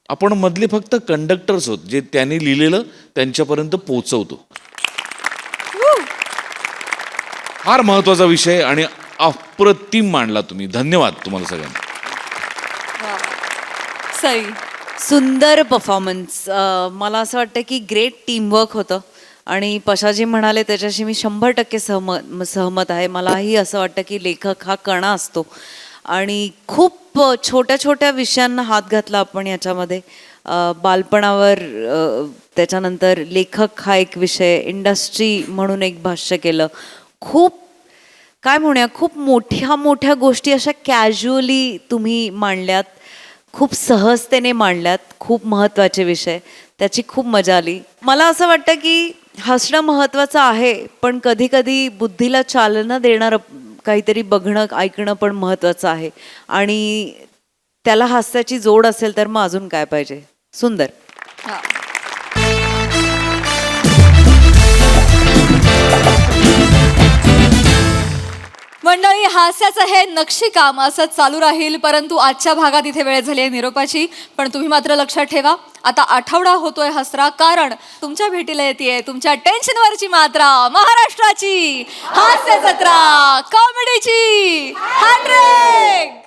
आपण मधले फक्त कंडक्टर्स होत, जे त्यांनी लिहिलेलं त्यांच्यापर्यंत पोहोचवतो. फार महत्वाचा विषय आणि अप्रतिम मांडला तुम्ही. धन्यवाद तुम्हाला सगळ्यांना. सई. सुंदर परफॉर्मन्स. मला असं वाटतं की ग्रेट टीमवर्क होतं, आणि पशाजी म्हणाले त्याच्याशी मी 100% सहमत आहे. मलाही असं वाटतं की लेखक हा कणा असतो, आणि खूप छोट्या छोट्या विषयांना हात घातला आपण याच्यामध्ये. बालपणावर, त्याच्यानंतर लेखक हा एक विषय, इंडस्ट्री म्हणून एक भाष्य केलं. खूप काय म्हणूया, खूप मोठ्या मोठ्या गोष्टी अशा कॅज्युअली तुम्ही मांडल्यात, खूप सहजतेने मांडल्यात. खूप महत्त्वाचे विषय, त्याची खूप मजा आली. मला असं वाटतं की हसणं महत्त्वाचं आहे, पण कधी कधी बुद्धीला चालना देणारं काहीतरी बघणं, ऐकणं पण महत्त्वाचं आहे. आणि त्याला हास्याची जोड असेल तर मग अजून काय पाहिजे. सुंदर. मंडळी, हास्याचं हे नक्षीकाम असंच चालू राहील, परंतु आजच्या भागात इथे वेळ झाली आहे निरोपाची. पण तुम्ही मात्र लक्षात ठेवा, आता आठवडा होतोय हसरा, कारण तुमच्या भेटीला येते तुमच्या टेन्शनवरची मात्रा, महाराष्ट्राची हास्य जत्रा, कॉमेडीची 100.